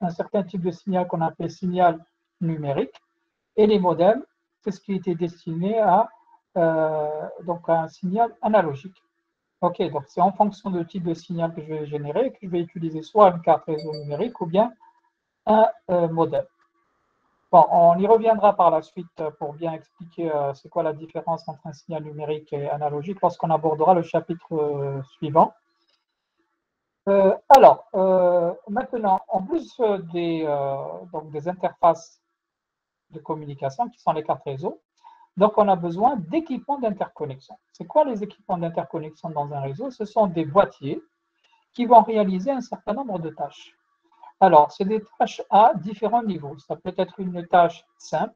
un certain type de signal qu'on appelle signal numérique, et les modems, c'est ce qui était destiné à, donc à un signal analogique. Ok, donc c'est en fonction du type de signal que je vais générer que je vais utiliser soit une carte réseau numérique ou bien un modem. Bon, on y reviendra par la suite pour bien expliquer c'est quoi la différence entre un signal numérique et analogique lorsqu'on abordera le chapitre suivant. Maintenant, en plus donc des interfaces de communication qui sont les cartes réseau, donc on a besoin d'équipements d'interconnexion. C'est quoi les équipements d'interconnexion dans un réseau? Ce sont des boîtiers qui vont réaliser un certain nombre de tâches. Alors, c'est des tâches à différents niveaux. Ça peut être une tâche simple,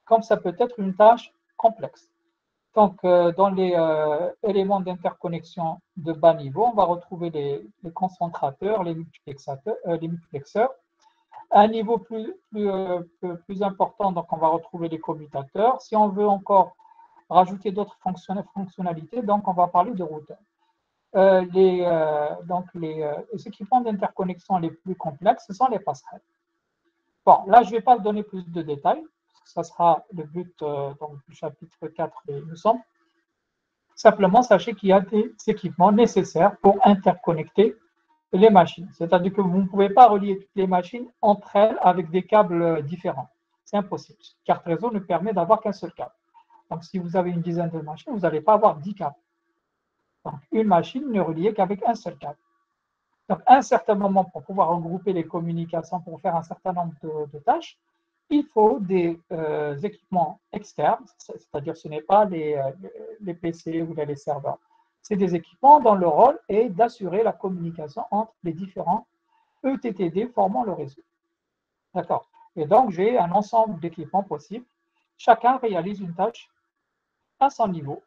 comme ça peut être une tâche complexe. Donc, dans les éléments d'interconnexion de bas niveau, on va retrouver les concentrateurs, les multiplexeurs. À un niveau plus important, donc on va retrouver les commutateurs. Si on veut encore rajouter d'autres fonctionnalités, donc on va parler de routeurs. Les équipements d'interconnexion les plus complexes, ce sont les passerelles. Bon, là, je ne vais pas donner plus de détails, parce que ça sera le but donc, du chapitre 4, il me semble. Simplement, sachez qu'il y a des équipements nécessaires pour interconnecter les machines. C'est-à-dire que vous ne pouvez pas relier toutes les machines entre elles avec des câbles différents. C'est impossible. Carte réseau ne permet d'avoir qu'un seul câble. Donc, si vous avez une dizaine de machines, vous n'allez pas avoir 10 câbles. Donc, une machine ne reliée qu'avec un seul câble. Donc, à un certain moment, pour pouvoir regrouper les communications pour faire un certain nombre de tâches, il faut des équipements externes, c'est-à-dire ce n'est pas les PC ou les serveurs. C'est des équipements dont le rôle est d'assurer la communication entre les différents ETTD formant le réseau. D'accord. Et donc, j'ai un ensemble d'équipements possibles. Chacun réalise une tâche à son niveau.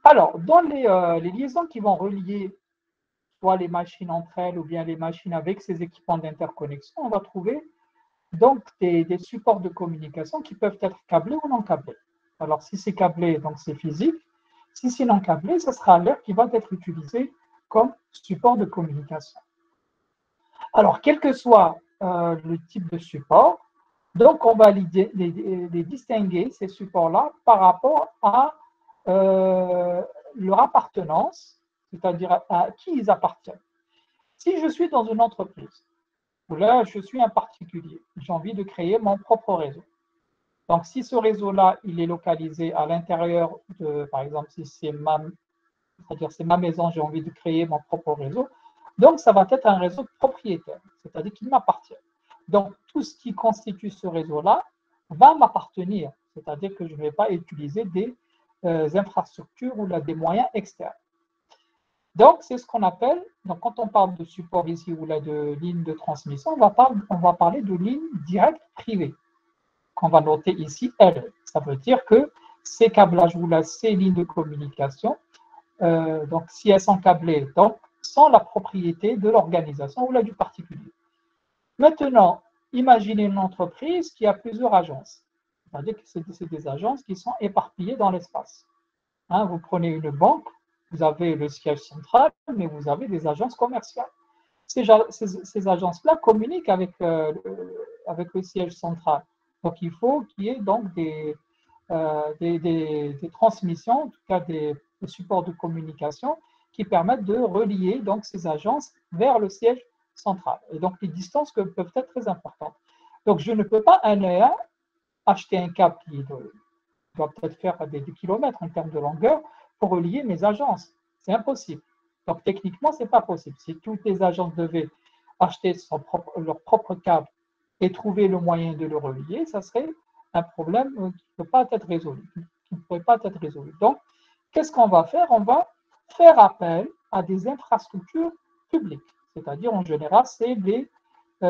Alors, dans les liaisons qui vont relier soit les machines entre elles ou bien les machines avec ces équipements d'interconnexion, on va trouver donc des supports de communication qui peuvent être câblés ou non câblés. Alors, si c'est câblé, donc c'est physique. Si c'est non câblé, ce sera l'air qui va être utilisé comme support de communication. Alors, quel que soit le type de support, donc on va les distinguer, ces supports-là, par rapport à leur appartenance, c'est-à-dire à qui ils appartiennent. Si je suis dans une entreprise, où là je suis un particulier, j'ai envie de créer mon propre réseau. Donc si ce réseau-là, il est localisé à l'intérieur de, par exemple, si c'est c'est-à-dire c'est ma maison, j'ai envie de créer mon propre réseau, donc ça va être un réseau propriétaire, c'est-à-dire qu'il m'appartient. Donc tout ce qui constitue ce réseau-là va m'appartenir, c'est-à-dire que je ne vais pas utiliser des infrastructures ou là, des moyens externes. Donc, c'est ce qu'on appelle, donc quand on parle de support ici ou là de ligne de transmission, on va parler de ligne directe privée, qu'on va noter ici L. Ça veut dire que ces câblages ou là, ces lignes de communication, donc si elles sont câblées, donc, sont la propriété de l'organisation ou là du particulier. Maintenant, imaginez une entreprise qui a plusieurs agences. C'est-à-dire que c'est des agences qui sont éparpillées dans l'espace. Hein, vous prenez une banque, vous avez le siège central, mais vous avez des agences commerciales. Ces agences-là communiquent avec le siège central. Donc, il faut qu'il y ait donc des transmissions, en tout cas des supports de communication qui permettent de relier donc, ces agences vers le siège central. Et donc, les distances peuvent être très importantes. Donc, je ne peux pas acheter un câble qui doit peut-être faire des kilomètres en termes de longueur pour relier mes agences. C'est impossible. Donc, techniquement, ce n'est pas possible. Si toutes les agences devaient acheter leur propre câble et trouver le moyen de le relier, ça serait un problème qui ne peut pas être résolu. Qui ne pourrait pas être résolu. Donc, qu'est-ce qu'on va faire? On va faire appel à des infrastructures publiques. C'est-à-dire, en général, c'est des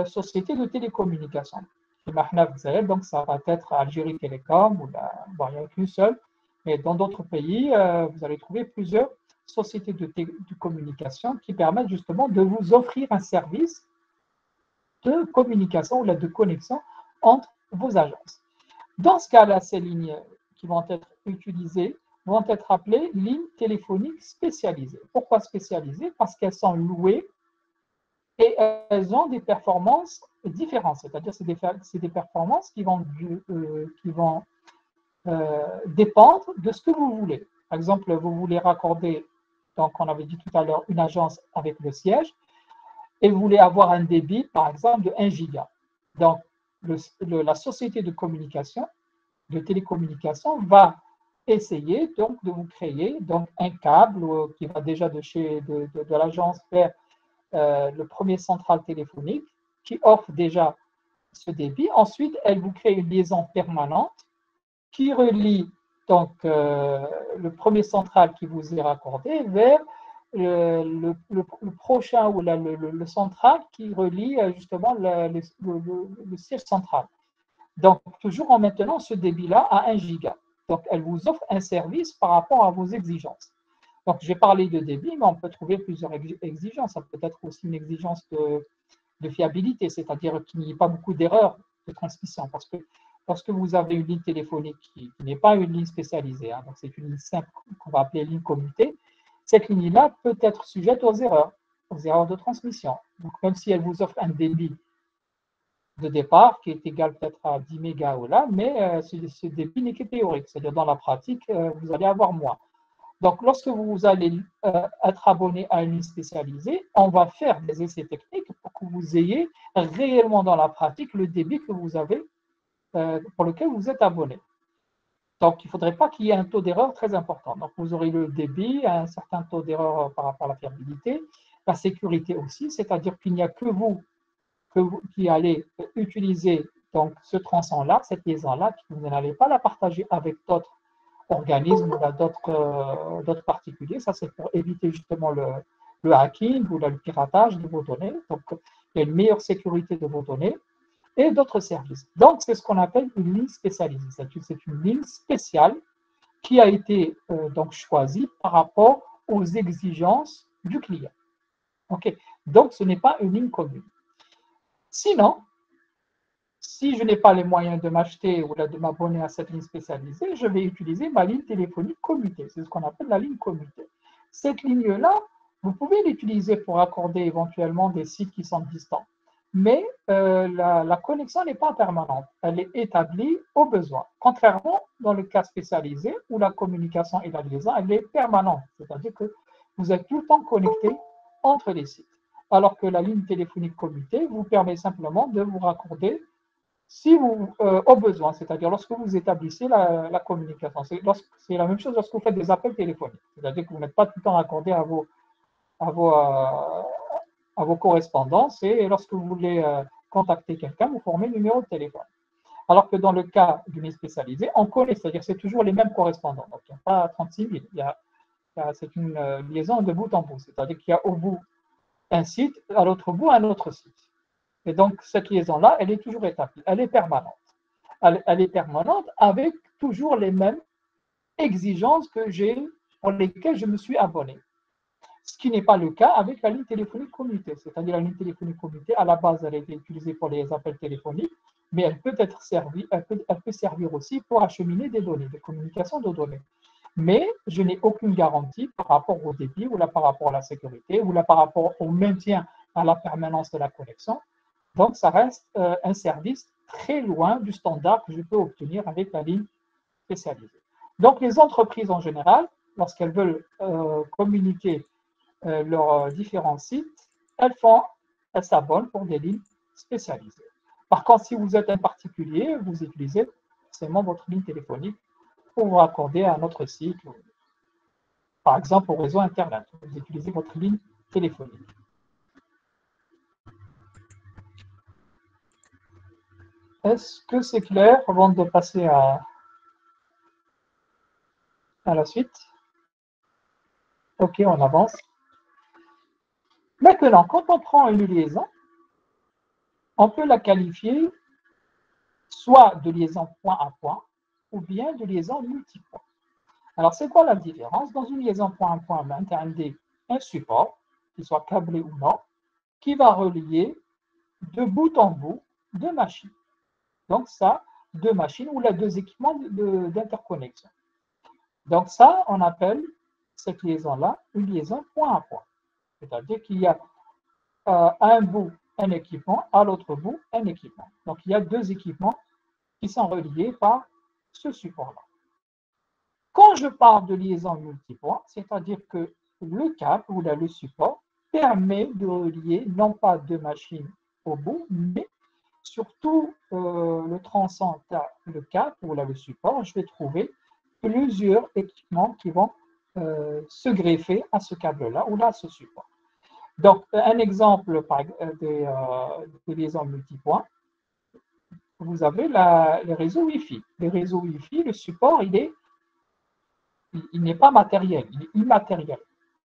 sociétés de télécommunications. Donc, ça va être Algérie Télécom, ou bon, il n'y en a qu'une seule, mais dans d'autres pays, vous allez trouver plusieurs sociétés de communication qui permettent justement de vous offrir un service de communication ou de connexion entre vos agences. Dans ce cas-là, ces lignes qui vont être utilisées vont être appelées lignes téléphoniques spécialisées. Pourquoi spécialisées? Parce qu'elles sont louées et elles ont des performances différentes. C'est-à-dire c'est des performances qui vont dépendre de ce que vous voulez. Par exemple, vous voulez raccorder, donc on avait dit tout à l'heure, une agence avec le siège, et vous voulez avoir un débit, par exemple, de 1 giga. Donc, la société de communication, de télécommunication, va essayer donc de vous créer donc, un câble qui va déjà de l'agence vers le premier central téléphonique, qui offre déjà ce débit. Ensuite, elle vous crée une liaison permanente qui relie donc le premier central qui vous est raccordé vers le prochain ou le central qui relie justement le siège central. Donc, toujours en maintenant ce débit-là à 1 giga. Donc, elle vous offre un service par rapport à vos exigences. Donc, j'ai parlé de débit, mais on peut trouver plusieurs exigences. Ça peut être aussi une exigence de fiabilité, c'est-à-dire qu'il n'y ait pas beaucoup d'erreurs de transmission. Parce que lorsque vous avez une ligne téléphonique qui n'est pas une ligne spécialisée, donc c'est une ligne simple qu'on va appeler ligne commutée, cette ligne-là peut être sujette aux erreurs de transmission. Donc, même si elle vous offre un débit de départ qui est égal peut-être à 10 mégas ou là, mais ce débit n'est que théorique, c'est-à-dire dans la pratique, vous allez avoir moins. Donc, lorsque vous allez être abonné à une ligne spécialisée, on va faire des essais techniques pour que vous ayez réellement dans la pratique le débit que vous avez, pour lequel vous êtes abonné. Donc, il ne faudrait pas qu'il y ait un taux d'erreur très important. Donc, vous aurez le débit, un certain taux d'erreur par rapport à la fiabilité, la sécurité aussi, c'est-à-dire qu'il n'y a que vous qui allez utiliser donc, ce tronçon-là, cette liaison-là, vous n'allez pas la partager avec d'autres organismes ou d'autres particuliers. Ça, c'est pour éviter justement le hacking ou le piratage de vos données. Donc, il y a une meilleure sécurité de vos données et d'autres services. Donc, c'est ce qu'on appelle une ligne spécialisée. C'est une ligne spéciale qui a été donc choisie par rapport aux exigences du client. OK. Donc, ce n'est pas une ligne commune. Sinon, si je n'ai pas les moyens de m'acheter ou de m'abonner à cette ligne spécialisée, je vais utiliser ma ligne téléphonique commutée. C'est ce qu'on appelle la ligne commutée. Cette ligne-là, vous pouvez l'utiliser pour accorder éventuellement des sites qui sont distants. Mais la connexion n'est pas permanente. Elle est établie au besoin. Contrairement dans le cas spécialisé où la communication et la liaison, elle est permanente. C'est-à-dire que vous êtes tout le temps connecté entre les sites. Alors que la ligne téléphonique commutée vous permet simplement de vous raccorder si vous, au besoin, c'est-à-dire lorsque vous établissez la communication. C'est la même chose lorsque vous faites des appels téléphoniques. C'est-à-dire que vous n'êtes pas tout le temps raccordé à vos correspondances et lorsque vous voulez contacter quelqu'un, vous formez le numéro de téléphone. Alors que dans le cas d'une ligne spécialisée, on connaît, c'est-à-dire c'est toujours les mêmes correspondants. Donc, il n'y a pas 36 000. C'est une liaison de bout en bout. C'est-à-dire qu'il y a au bout un site, à l'autre bout un autre site. Et donc, cette liaison-là, elle est toujours établie, elle est permanente. Elle est permanente avec toujours les mêmes exigences que j'ai, pour lesquelles je me suis abonné. Ce qui n'est pas le cas avec la ligne téléphonique commutée. C'est-à-dire la ligne téléphonique commutée, à la base, elle a été utilisée pour les appels téléphoniques, mais elle peut être servie, elle peut servir aussi pour acheminer des données, des communications de données. Mais je n'ai aucune garantie par rapport au débit, ou là par rapport à la sécurité, ou là par rapport au maintien à la permanence de la connexion. Donc, ça reste un service très loin du standard que je peux obtenir avec la ligne spécialisée. Donc, les entreprises en général, lorsqu'elles veulent communiquer leurs différents sites, elles s'abonnent pour des lignes spécialisées. Par contre, si vous êtes un particulier, vous utilisez seulement votre ligne téléphonique pour vous raccorder à un autre site. Par exemple, au réseau Internet, vous utilisez votre ligne téléphonique. Est-ce que c'est clair avant de passer à la suite? OK, on avance. Maintenant, quand on prend une liaison, on peut la qualifier soit de liaison point à point ou bien de liaison multipoint. Alors, c'est quoi la différence? Dans une liaison point à point, on interdit un support, qu'il soit câblé ou non, qui va relier de bout en bout deux machines. Donc, ça, deux machines ou là, deux équipements d'interconnexion. Donc, ça, on appelle cette liaison-là une liaison point à point. C'est-à-dire qu'il y a à un bout un équipement, à l'autre bout un équipement. Donc, il y a deux équipements qui sont reliés par ce support-là. Quand je parle de liaison multipoint, c'est-à-dire que le câble ou là, le support permet de relier non pas deux machines au bout, mais surtout le tronçon, le câble ou là, le support, je vais trouver plusieurs équipements qui vont se greffer à ce câble-là ou là, à ce support. Donc, un exemple de liaison multipoint, vous avez les réseaux Wi-Fi. Les réseaux Wi-Fi, le support, il n'est pas matériel, il est immatériel.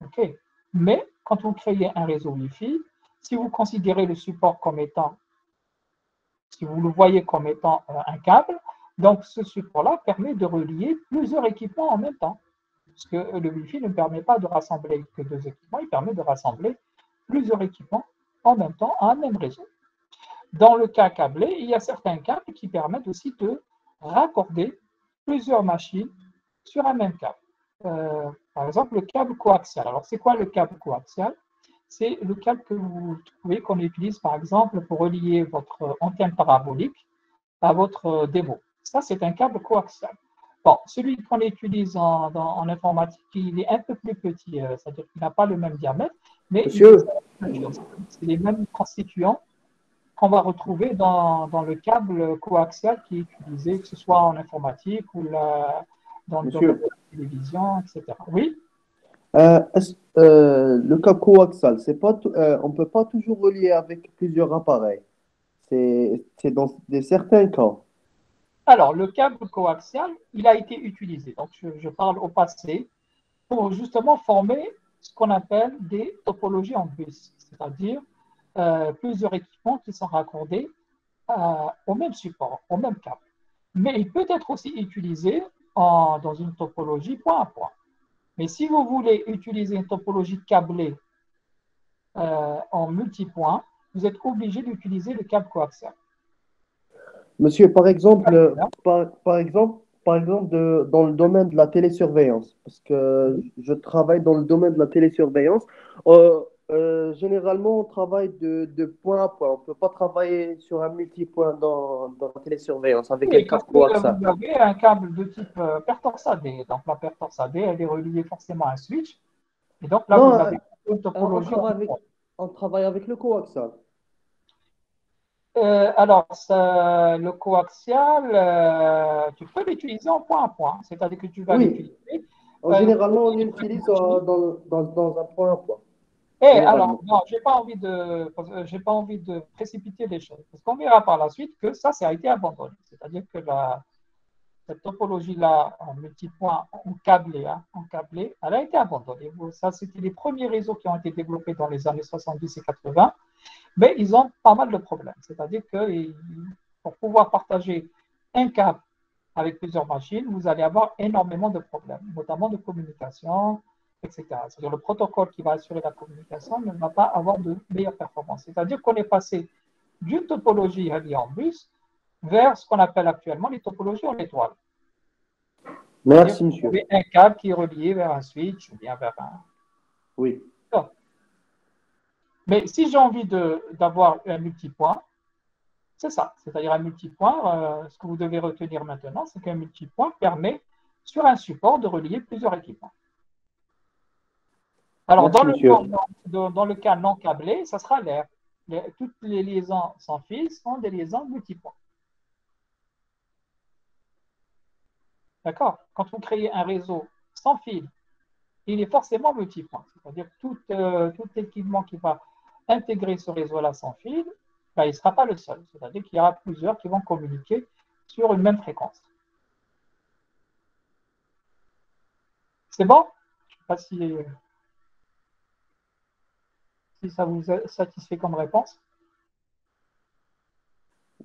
Okay. Mais quand vous créez un réseau Wi-Fi, si vous considérez le support comme étant, si vous le voyez comme étant un câble, donc ce support-là permet de relier plusieurs équipements en même temps. Parce que le Wi-Fi ne permet pas de rassembler que deux équipements, il permet de rassembler plusieurs équipements en même temps à un même réseau. Dans le cas câblé, il y a certains câbles qui permettent aussi de raccorder plusieurs machines sur un même câble. Par exemple, le câble coaxial. Alors, c'est quoi le câble coaxial? C'est le câble que vous trouvez qu'on utilise, par exemple, pour relier votre antenne parabolique à votre démo. Ça, c'est un câble coaxial. Bon, celui qu'on utilise en informatique, il est un peu plus petit, c'est-à-dire qu'il n'a pas le même diamètre, mais c'est les mêmes constituants qu'on va retrouver dans le câble coaxial qui est utilisé, que ce soit en informatique ou dans le domaine de la télévision, etc. Oui? Le câble coaxial, on ne peut pas toujours relier avec plusieurs appareils. C'est dans certains cas. Alors, le câble coaxial, il a été utilisé, donc je parle au passé, pour justement former ce qu'on appelle des topologies en bus, c'est-à-dire plusieurs équipements qui sont raccordés au même support, au même câble. Mais il peut être aussi utilisé dans une topologie point à point. Mais si vous voulez utiliser une topologie câblée en multipoint, vous êtes obligé d'utiliser le câble coaxial. Monsieur, par exemple dans le domaine de la télésurveillance, parce que je travaille dans le domaine de la télésurveillance, généralement on travaille de point à point. On ne peut pas travailler sur un multipoint dans la télésurveillance avec un Oui, parce câble que coaxial. vous avez un câble de type paire torse AD. Donc la paire torse AD, elle est reliée forcément à un switch. Et donc là, Non, vous avez une on topologie en travaille point. on travaille avec le coaxial. Alors, le coaxial, tu peux l'utiliser en point à point. C'est-à-dire que tu vas Oui, l'utiliser pour généralement on relier l'utilise deux machines. dans un point à point. Et alors, Généralement. non, j'ai pas envie de précipiter les choses. Parce qu'on verra par la suite que ça a été abandonné. C'est-à-dire que cette topologie-là, en multipoint, en câblé, elle a été abandonnée. Ça, c'était les premiers réseaux qui ont été développés dans les années 70 et 80, mais ils ont pas mal de problèmes. C'est-à-dire que pour pouvoir partager un câble avec plusieurs machines, vous allez avoir énormément de problèmes, notamment de communication, etc. C'est-à-dire le protocole qui va assurer la communication ne va pas avoir de meilleure performance. C'est-à-dire qu'on est passé d'une topologie reliée en bus vers ce qu'on appelle actuellement les topologies en étoile. C'est-à-dire Merci, que vous monsieur. avez un câble qui est relié vers un switch ou bien vers un. Oui. Mais si j'ai envie d'avoir un multipoint, c'est ça. C'est-à-dire un multipoint, ce que vous devez retenir maintenant, c'est qu'un multipoint permet sur un support de relier plusieurs équipements. Alors, Merci, monsieur. dans le cas non câblé, ça sera l'air. Toutes les liaisons sans fil sont des liaisons multipoints. D'accord? Quand vous créez un réseau sans fil, il est forcément multipoint. C'est-à-dire que tout équipement qui va intégrer ce réseau-là sans fil, ben, il ne sera pas le seul. C'est-à-dire qu'il y aura plusieurs qui vont communiquer sur une même fréquence. C'est bon? Je ne sais pas si ça vous satisfait comme réponse.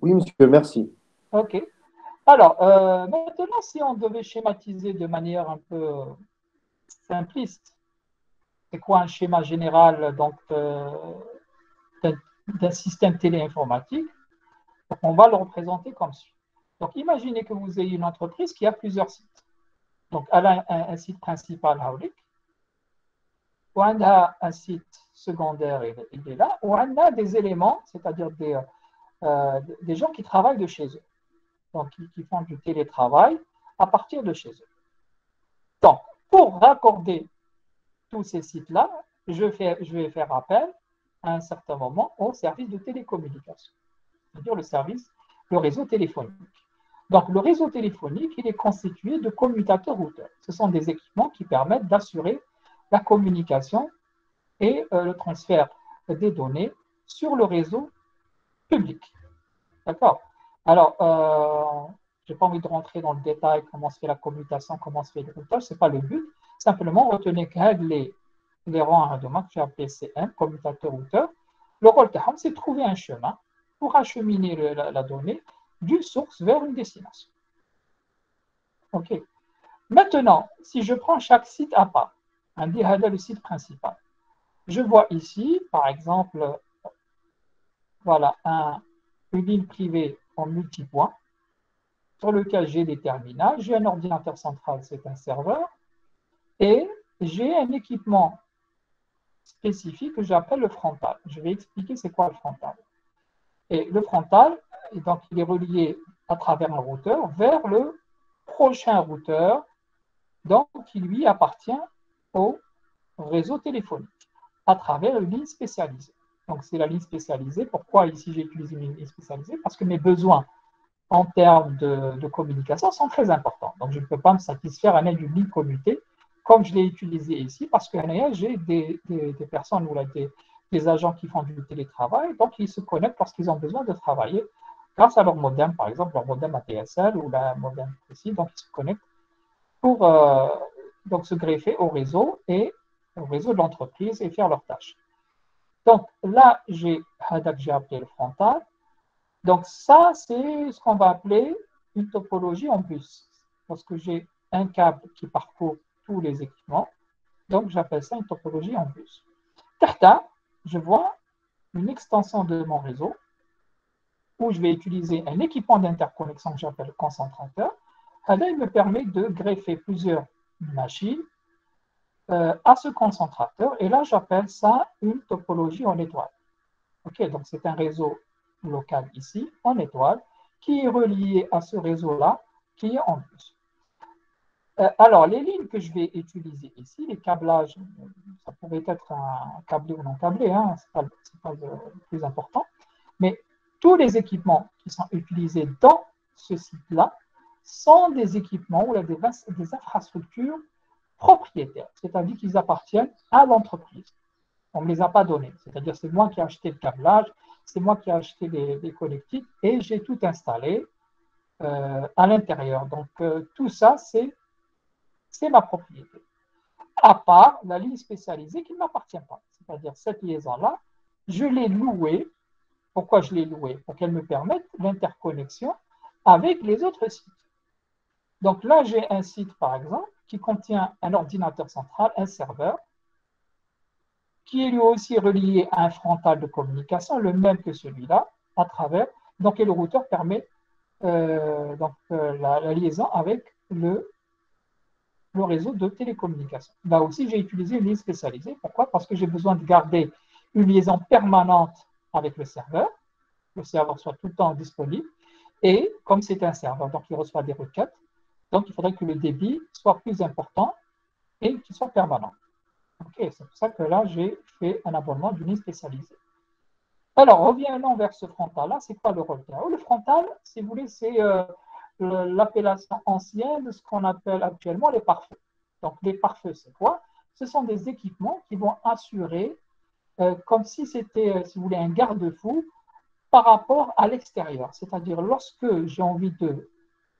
Oui, monsieur, merci. OK. Alors, maintenant, si on devait schématiser de manière un peu simpliste, c'est quoi un schéma général donc, d'un système téléinformatique? Donc, on va le représenter comme suit. Donc, imaginez que vous ayez une entreprise qui a plusieurs sites. Donc, elle a un site principal, Hawlik, ou elle a un site secondaire, il est là, ou elle a des éléments, c'est-à-dire des gens qui travaillent de chez eux, donc qui font du télétravail à partir de chez eux. Donc, pour raccorder tous ces sites-là, je vais faire appel à un certain moment au service de télécommunication, c'est-à-dire le réseau téléphonique. Donc, le réseau téléphonique, il est constitué de commutateurs-routeurs. Ce sont des équipements qui permettent d'assurer la communication et le transfert des données sur le réseau public. D'accord? Alors, je n'ai pas envie de rentrer dans le détail, comment se fait la commutation, comment se fait le routage, ce n'est pas le but. Simplement, retenez que les rangs à que j'ai appelé CM, commutateur-routeur, le rôle de c'est de trouver un chemin pour acheminer la donnée d'une source vers une destination. OK. Maintenant, si je prends chaque site à part, on dit le site principal, je vois ici, par exemple, voilà, une ligne privée en multipoint sur lequel j'ai des terminaux, j'ai un ordinateur central, c'est un serveur, et j'ai un équipement spécifique que j'appelle le frontal. Je vais expliquer c'est quoi le frontal. Et le frontal, donc, il est relié à travers un routeur vers le prochain routeur, donc qui lui appartient au réseau téléphonique à travers une ligne spécialisée. Donc, c'est la ligne spécialisée. Pourquoi ici j'ai utilisé une ligne spécialisée? Parce que mes besoins en termes de communication sont très importants. Donc, je ne peux pas me satisfaire à l'aide d'une ligne commutée comme je l'ai utilisé ici, parce que j'ai des personnes ou des agents qui font du télétravail, donc ils se connectent lorsqu'ils ont besoin de travailler grâce à leur modem, par exemple leur modem ADSL ou la modem précis, donc ils se connectent pour donc se greffer au réseau de l'entreprise et faire leurs tâches. Donc là, j'ai appelé le frontal. Donc ça, c'est ce qu'on va appeler une topologie en bus. Parce que j'ai un câble qui parcourt tous les équipements, donc j'appelle ça une topologie en bus. Certains, je vois une extension de mon réseau où je vais utiliser un équipement d'interconnexion que j'appelle concentrateur. Là, il me permet de greffer plusieurs machines à ce concentrateur. Et là, j'appelle ça une topologie en étoile. OK, donc c'est un réseau local ici, en étoile, qui est relié à ce réseau-là, qui est en bus. Alors, les lignes que je vais utiliser ici, les câblages, ça pourrait être un câblé ou non câblé, hein, ce n'est pas le plus important, mais tous les équipements qui sont utilisés dans ce site-là sont des équipements ou des infrastructures propriétaires, c'est-à-dire qu'ils appartiennent à l'entreprise. On ne me les a pas donnés, c'est-à-dire c'est moi qui ai acheté le câblage, c'est moi qui ai acheté les connectiques et j'ai tout installé à l'intérieur. Donc, tout ça, c'est ma propriété. À part la ligne spécialisée qui ne m'appartient pas. C'est-à-dire cette liaison-là, je l'ai louée. Pourquoi je l'ai louée? Pour qu'elle me permette l'interconnexion avec les autres sites. Donc là, j'ai un site, par exemple, qui contient un ordinateur central, un serveur, qui est lui aussi relié à un frontal de communication, le même que celui-là, à travers. Donc, et le routeur permet la liaison avec le réseau de télécommunication. Là aussi, j'ai utilisé une ligne spécialisée. Pourquoi? Parce que j'ai besoin de garder une liaison permanente avec le serveur soit tout le temps disponible. Et comme c'est un serveur, donc il reçoit des requêtes, donc il faudrait que le débit soit plus important et qu'il soit permanent. Okay, c'est pour ça que là, j'ai fait un abonnement d'une ligne spécialisée. Alors, revenons vers ce frontal-là. C'est quoi le routeur? Le frontal, si vous voulez, c'est l'appellation ancienne de ce qu'on appelle actuellement les pare-feux. Donc, les pare-feux, c'est quoi? Ce sont des équipements qui vont assurer, comme si c'était, si vous voulez, un garde-fou par rapport à l'extérieur. C'est-à-dire, lorsque j'ai envie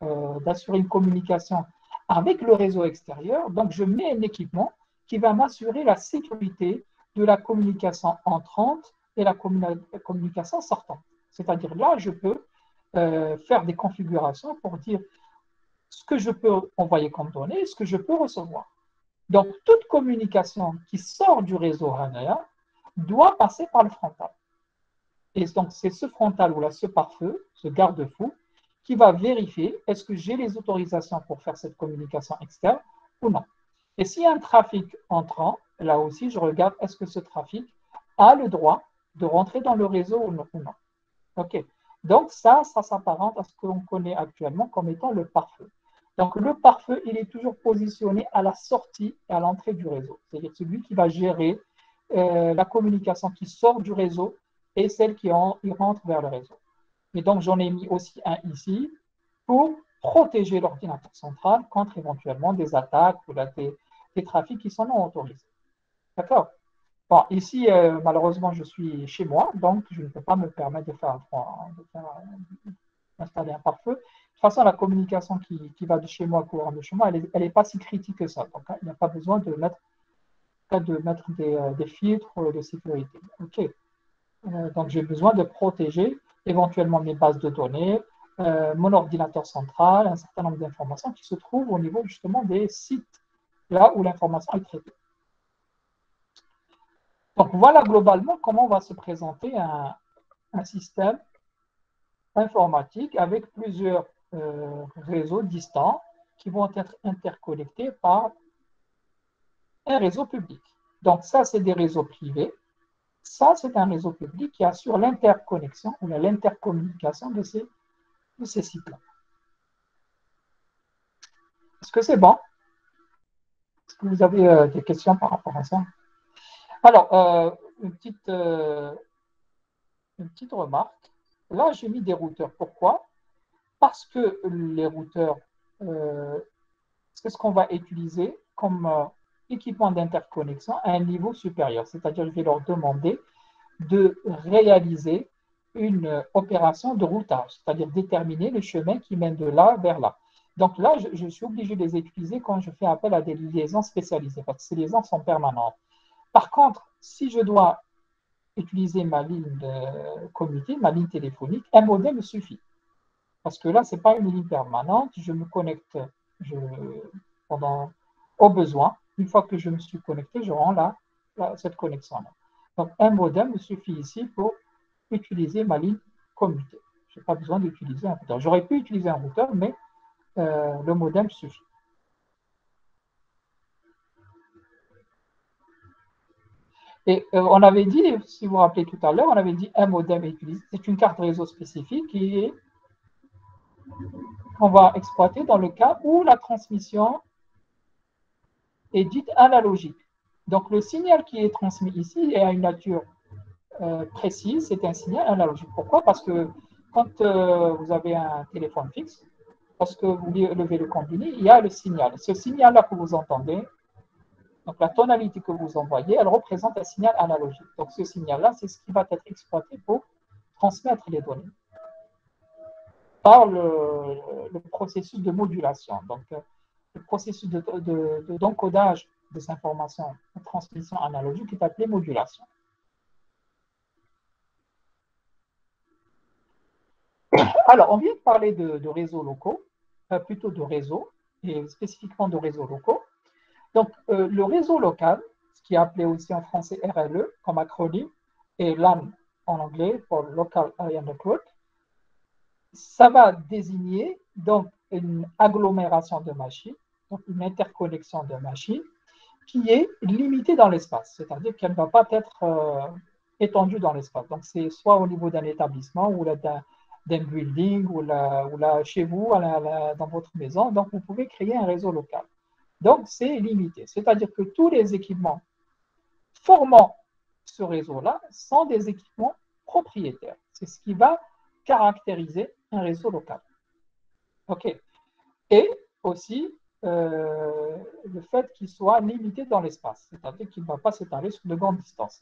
d'assurer une communication avec le réseau extérieur, donc je mets un équipement qui va m'assurer la sécurité de la communication entrante et la communication sortante. C'est-à-dire, là, je peux faire des configurations pour dire ce que je peux envoyer comme données et ce que je peux recevoir. Donc, toute communication qui sort du réseau Hanaya doit passer par le frontal. Et donc, c'est ce frontal ou là, ce pare-feu, ce garde-fou, qui va vérifier est-ce que j'ai les autorisations pour faire cette communication externe ou non. Et s'il y a un trafic entrant, là aussi, je regarde est-ce que ce trafic a le droit de rentrer dans le réseau ou non. OK. Donc, ça s'apparente à ce qu'on connaît actuellement comme étant le pare-feu. Donc, le pare-feu, il est toujours positionné à la sortie et à l'entrée du réseau. C'est-à-dire celui qui va gérer la communication qui sort du réseau et celle qui rentre vers le réseau. Et donc, j'en ai mis aussi un ici pour protéger l'ordinateur central contre éventuellement des attaques ou des trafics qui sont non autorisés. D'accord? Bon, ici, malheureusement, je suis chez moi, donc je ne peux pas me permettre d'installer un pare-feu. De toute façon, la communication qui va de chez moi, courant de chez moi, elle n'est pas si critique que ça. Donc, il n'y a pas besoin de mettre des filtres de sécurité. OK. Donc, j'ai besoin de protéger éventuellement mes bases de données, mon ordinateur central, un certain nombre d'informations qui se trouvent au niveau justement des sites là où l'information est traitée. Donc, voilà globalement comment va se présenter un système informatique avec plusieurs réseaux distants qui vont être interconnectés par un réseau public. Donc, ça, c'est des réseaux privés. Ça, c'est un réseau public qui assure l'interconnexion ou l'intercommunication de ces sites-là. Est-ce que c'est bon? Est-ce que vous avez des questions par rapport à ça? Alors, une petite remarque. Là, j'ai mis des routeurs. Pourquoi? Parce que les routeurs, c'est ce qu'on va utiliser comme équipement d'interconnexion à un niveau supérieur. C'est-à-dire, je vais leur demander de réaliser une opération de routage, c'est-à-dire déterminer le chemin qui mène de là vers là. Donc là, je suis obligé de les utiliser quand je fais appel à des liaisons spécialisées, parce que ces liaisons sont permanentes. Par contre, si je dois utiliser ma ligne de communauté, ma ligne téléphonique, un modem me suffit. Parce que là, ce n'est pas une ligne permanente, je me connecte au besoin. Une fois que je me suis connecté, je rends cette connexion-là. Donc, un modem me suffit ici pour utiliser ma ligne commutée. Je n'ai pas besoin d'utiliser un routeur. J'aurais pu utiliser un routeur, mais le modem suffit. Et on avait dit, si vous vous rappelez tout à l'heure, on avait dit un modem est utilisé. C'est une carte réseau spécifique qu'on va exploiter dans le cas où la transmission est dite analogique. Donc, le signal qui est transmis ici est à une nature précise, c'est un signal analogique. Pourquoi? Parce que quand vous avez un téléphone fixe, lorsque vous levez le combiné, il y a le signal. Ce signal-là que vous entendez, donc la tonalité que vous envoyez, elle représente un signal analogique. Donc ce signal-là, c'est ce qui va être exploité pour transmettre les données par le processus de modulation. Donc le processus d'encodage des informations de transmission analogique est appelé modulation. Alors, on vient de parler de réseaux locaux, plutôt de réseaux, et spécifiquement de réseaux locaux. Donc, le réseau local, ce qui est appelé aussi en français RLE comme acronyme, et LAN en anglais pour Local Area Network, ça va désigner donc une agglomération de machines, donc une interconnexion de machines, qui est limitée dans l'espace, c'est-à-dire qu'elle ne va pas être étendue dans l'espace. Donc, c'est soit au niveau d'un établissement ou d'un building ou là, chez vous, dans votre maison. Donc, vous pouvez créer un réseau local. Donc, c'est limité. C'est-à-dire que tous les équipements formant ce réseau-là sont des équipements propriétaires. C'est ce qui va caractériser un réseau local. OK. Et aussi, le fait qu'il soit limité dans l'espace, c'est-à-dire qu'il ne va pas s'étaler sur de grandes distances.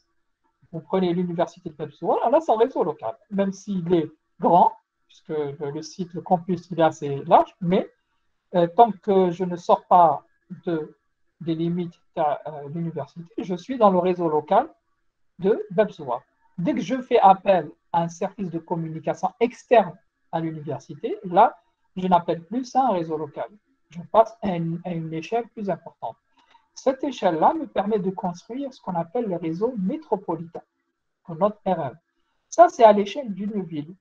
Vous prenez l'université de Belfort, là, c'est un réseau local, même s'il est grand, puisque le site, le campus, il est assez large, mais tant que je ne sors pas des limites de l'université, je suis dans le réseau local de Belfort. Dès que je fais appel à un service de communication externe à l'université, là, je n'appelle plus ça un réseau local. Je passe à une échelle plus importante. Cette échelle-là me permet de construire ce qu'on appelle le réseau métropolitain, notre RL. Ça, c'est à l'échelle d'une ville.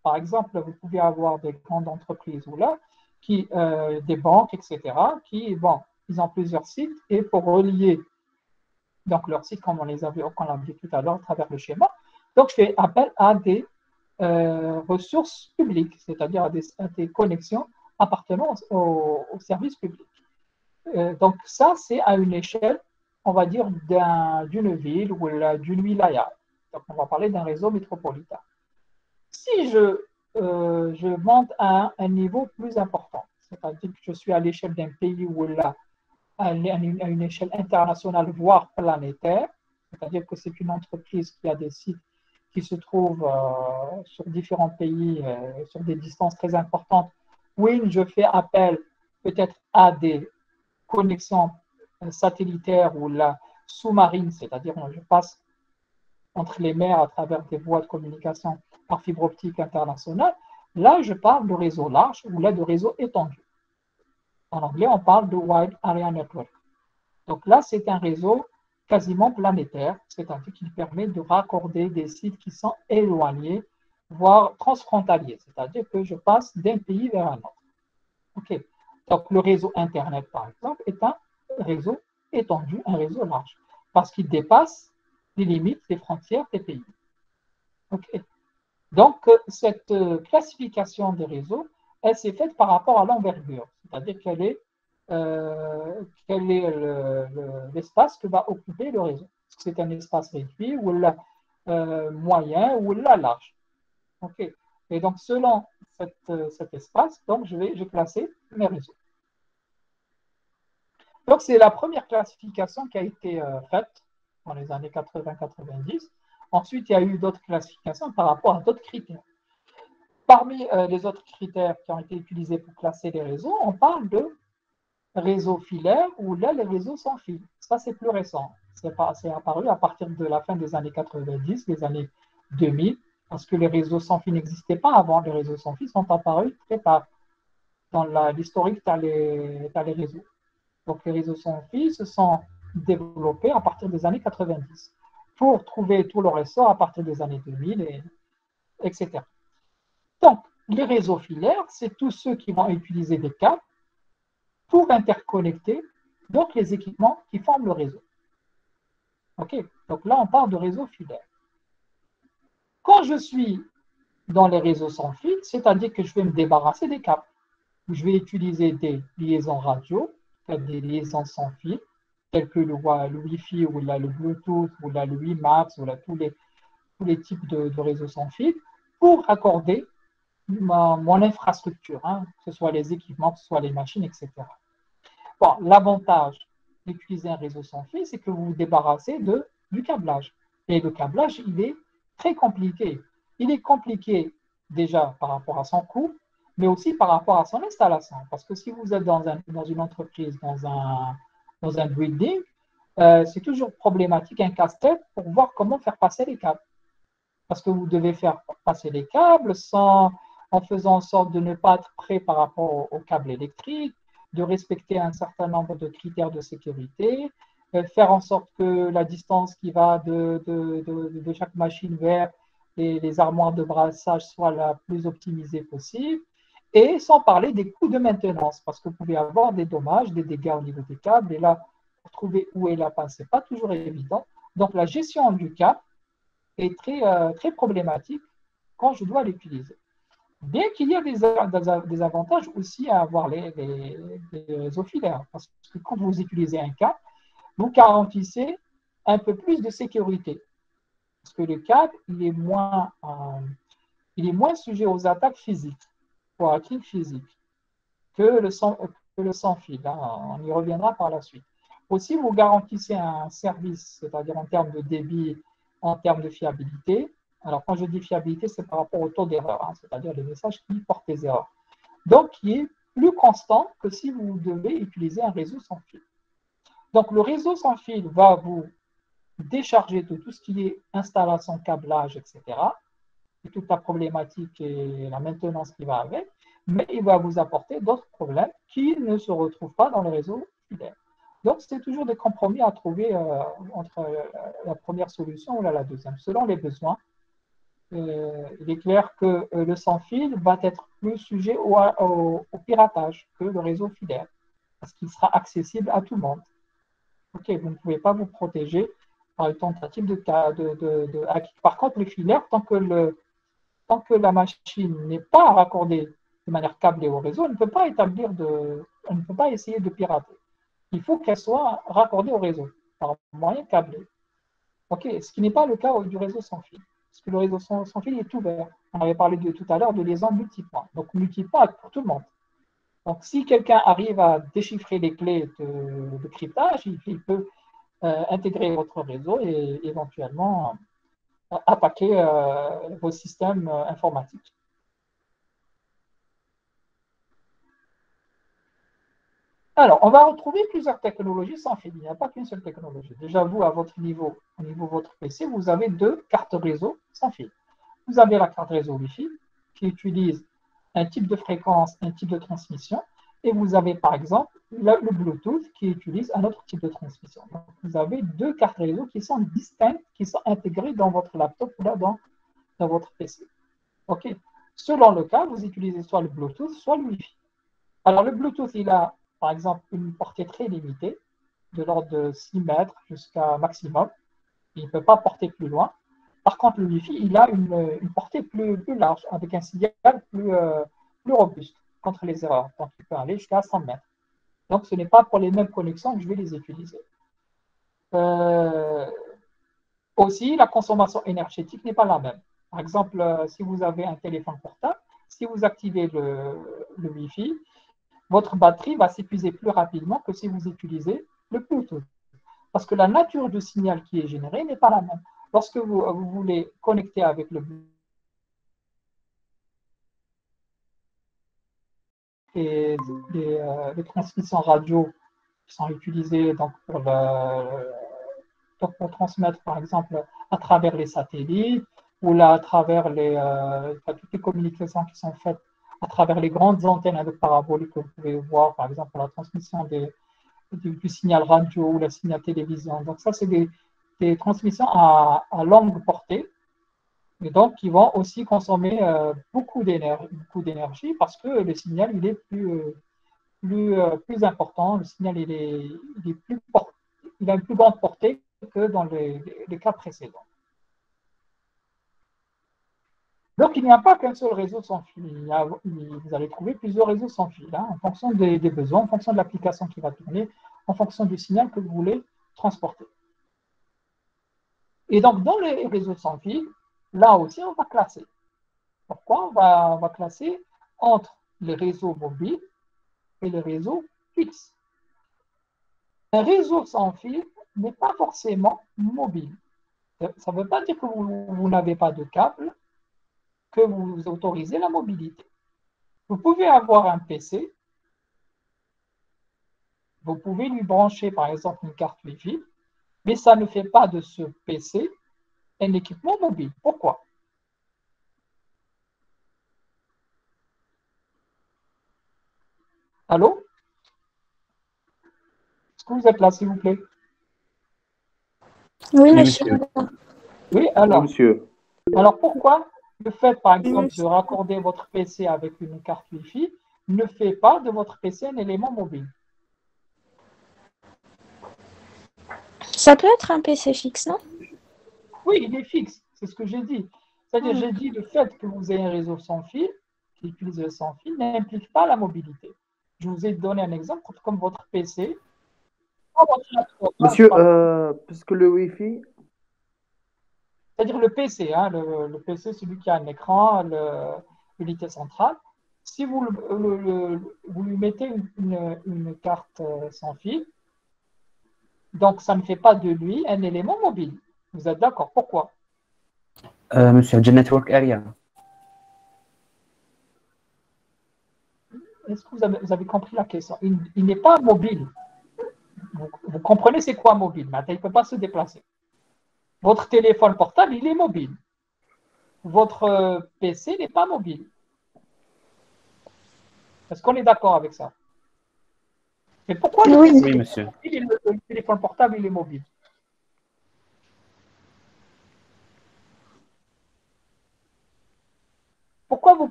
Par exemple, vous pouvez avoir des grandes entreprises ou là, des banques, etc., qui, bon, ils ont plusieurs sites et pour relier donc leurs sites, comme on l'a vu tout à l'heure à travers le schéma, donc je fais appel à des ressources publiques, c'est-à-dire à des connexions appartenant au service public. Donc ça, c'est à une échelle, on va dire, d'une ville ou d'une wilaya. Donc on va parler d'un réseau métropolitain. Si je monte à un niveau plus important, c'est-à-dire que je suis à l'échelle d'un pays ou là, à une échelle internationale, voire planétaire, c'est-à-dire que c'est une entreprise qui a des sites qui se trouvent sur différents pays, sur des distances très importantes. Oui, je fais appel peut-être à des connexions satellitaires ou la sous-marine, c'est-à-dire je passe entre les mers à travers des voies de communication par fibre optique internationale. Là, je parle de réseau large ou là de réseau étendu. En anglais, on parle de Wide Area Network. Donc là, c'est un réseau quasiment planétaire, c'est-à-dire qu'il permet de raccorder des sites qui sont éloignés, voire transfrontaliers, c'est-à-dire que je passe d'un pays vers un autre. OK. Donc le réseau Internet, par exemple, est un réseau étendu, un réseau large, parce qu'il dépasse les limites, les frontières des pays. OK. Donc cette classification des réseaux, elle s'est faite par rapport à l'envergure, c'est-à-dire quel est l'espace que va occuper le réseau. Est-ce que c'est un espace réduit ou moyen ou large. OK. Et donc, selon cet espace, donc, j'ai classé mes réseaux. Donc, c'est la première classification qui a été faite dans les années 80-90. Ensuite, il y a eu d'autres classifications par rapport à d'autres critères. Parmi les autres critères qui ont été utilisés pour classer les réseaux, on parle de réseau filaire ou là, les réseaux sans fil. Ça, c'est plus récent. C'est apparu à partir de la fin des années 90, des années 2000, parce que les réseaux sans fil n'existaient pas avant. Les réseaux sans fil sont apparus très tard. Dans l'historique, tu as les réseaux. Donc, les réseaux sans fil se sont développés à partir des années 90 pour trouver tout le ressort à partir des années 2000, etc. Donc, les réseaux filaires, c'est tous ceux qui vont utiliser des câbles pour interconnecter donc les équipements qui forment le réseau. OK. Donc là, on parle de réseau filaire. Quand je suis dans les réseaux sans fil, c'est-à-dire que je vais me débarrasser des câbles. Je vais utiliser des liaisons radio, des liaisons sans fil, telles que le Wi-Fi ou le Bluetooth ou le WiMAX ou tous les types de réseaux sans fil, pour accorder mon infrastructure, que ce soit les équipements, que ce soit les machines, etc. Bon, l'avantage d'utiliser un réseau sans fil, c'est que vous vous débarrassez du câblage. Et le câblage, il est très compliqué. Il est compliqué déjà par rapport à son coût, mais aussi par rapport à son installation. Parce que si vous êtes dans une entreprise, dans un building, c'est toujours problématique, un casse-tête pour voir comment faire passer les câbles. Parce que vous devez faire passer les câbles en faisant en sorte de ne pas être prêt par rapport au câble électrique, de respecter un certain nombre de critères de sécurité, faire en sorte que la distance qui va de chaque machine vers les armoires de brassage soit la plus optimisée possible, et sans parler des coûts de maintenance, parce que vous pouvez avoir des dommages, des dégâts au niveau des câbles, et là, pour trouver où est la panne, ce n'est pas toujours évident. Donc, la gestion du câble est très problématique quand je dois l'utiliser. Bien qu'il y ait des avantages aussi à avoir les réseaux filaires, parce que quand vous utilisez un câble, vous garantissez un peu plus de sécurité, parce que le câble, il est moins sujet aux attaques physiques, aux hacking physiques, que le sans fil. On y reviendra par la suite. Aussi, vous garantissez un service, c'est-à-dire en termes de débit, en termes de fiabilité. Alors, quand je dis fiabilité, c'est par rapport au taux d'erreur, c'est-à-dire les messages qui portent des erreurs. Donc, qui est plus constant que si vous devez utiliser un réseau sans fil. Donc, le réseau sans fil va vous décharger de tout ce qui est installation, câblage, etc., et toute la problématique et la maintenance qui va avec, mais il va vous apporter d'autres problèmes qui ne se retrouvent pas dans le réseau filaire. Donc, c'est toujours des compromis à trouver entre la première solution ou la deuxième, selon les besoins il est clair que le sans-fil va être plus sujet au piratage que le réseau filaire, parce qu'il sera accessible à tout le monde. Ok, vous ne pouvez pas vous protéger par une tentative de hacking. Par contre, le filaire, tant que la machine n'est pas raccordée de manière câblée au réseau, elle ne peut pas essayer de pirater. Il faut qu'elle soit raccordée au réseau par moyen câblé. Ok, ce qui n'est pas le cas du réseau sans fil. Parce que le réseau sans fil est ouvert. On avait parlé tout à l'heure de liaison multipoint. Donc multipoint pour tout le monde. Donc si quelqu'un arrive à déchiffrer les clés de cryptage, il peut intégrer votre réseau et éventuellement attaquer vos systèmes informatiques. Alors, on va retrouver plusieurs technologies sans fil. Il n'y a pas qu'une seule technologie. Déjà, vous, à votre niveau, au niveau de votre PC, vous avez deux cartes réseau sans fil. Vous avez la carte réseau Wi-Fi qui utilise un type de fréquence, un type de transmission. Et vous avez, par exemple, le Bluetooth qui utilise un autre type de transmission. Donc, vous avez deux cartes réseau qui sont distinctes, qui sont intégrées dans votre laptop ou là dans votre PC. OK. Selon le cas, vous utilisez soit le Bluetooth, soit le Wi-Fi. Alors, le Bluetooth, il a, par exemple, une portée très limitée, de l'ordre de 6 mètres jusqu'à maximum. Il ne peut pas porter plus loin. Par contre, le Wi-Fi, il a une portée plus large, avec un signal plus robuste contre les erreurs. Donc, il peut aller jusqu'à 100 mètres. Donc, ce n'est pas pour les mêmes connexions que je vais les utiliser. Aussi, la consommation énergétique n'est pas la même. Par exemple, si vous avez un téléphone portable, si vous activez le Wi-Fi, votre batterie va s'épuiser plus rapidement que si vous utilisez le Bluetooth. Parce que la nature du signal qui est généré n'est pas la même. Lorsque vous voulez connecter avec le Bluetooth, les transmissions radio qui sont utilisées donc pour transmettre, par exemple, à travers les satellites ou là, à travers toutes les communications qui sont faites à travers les grandes antennes avec paraboliques que vous pouvez voir, par exemple, pour la transmission du signal radio ou le signal télévision. Donc, ça, c'est des transmissions à longue portée, et donc qui vont aussi consommer beaucoup d'énergie parce que le signal, il est plus important. Le signal, il a une plus grande portée que dans les cas précédents. Donc, il n'y a pas qu'un seul réseau sans fil. Vous allez trouver plusieurs réseaux sans fil, hein, en fonction des besoins, en fonction de l'application qui va tourner, en fonction du signal que vous voulez transporter. Et donc, dans les réseaux sans fil, là aussi, on va classer. Pourquoi on va classer entre les réseaux mobiles et les réseaux fixes. Un réseau sans fil n'est pas forcément mobile. Ça ne veut pas dire que vous n'avez pas de câble, que vous autorisez la mobilité. Vous pouvez avoir un PC, vous pouvez lui brancher par exemple une carte Wi-Fi, mais ça ne fait pas de ce PC un équipement mobile. Pourquoi? Allô? Est-ce que vous êtes là, s'il vous plaît? Oui, monsieur. Oui, alors. Oui, monsieur. Alors pourquoi le fait, par exemple, de raccorder votre PC avec une carte Wi-Fi ne fait pas de votre PC un élément mobile? Ça peut être un PC fixe, non? Oui, il est fixe, c'est ce que j'ai dit. C'est-à-dire, j'ai dit le fait que vous ayez un réseau sans fil, qui utilise le sans fil, n'implique pas la mobilité. Je vous ai donné un exemple, comme votre PC. Monsieur, puisque le Wi-Fi, C'est-à-dire le PC, hein, le PC, celui qui a un écran, l'unité centrale. Si vous lui mettez une carte sans fil, donc ça ne fait pas de lui un élément mobile. Vous êtes d'accord? Pourquoi? Monsieur, the network area. Est-ce que vous avez compris la question? Il n'est pas mobile. Vous comprenez c'est quoi mobile? Maintenant, il ne peut pas se déplacer. Votre téléphone portable, il est mobile. Votre PC n'est pas mobile. Est-ce qu'on est d'accord avec ça? Mais pourquoi le PC Oui, monsieur. le téléphone portable, il est mobile?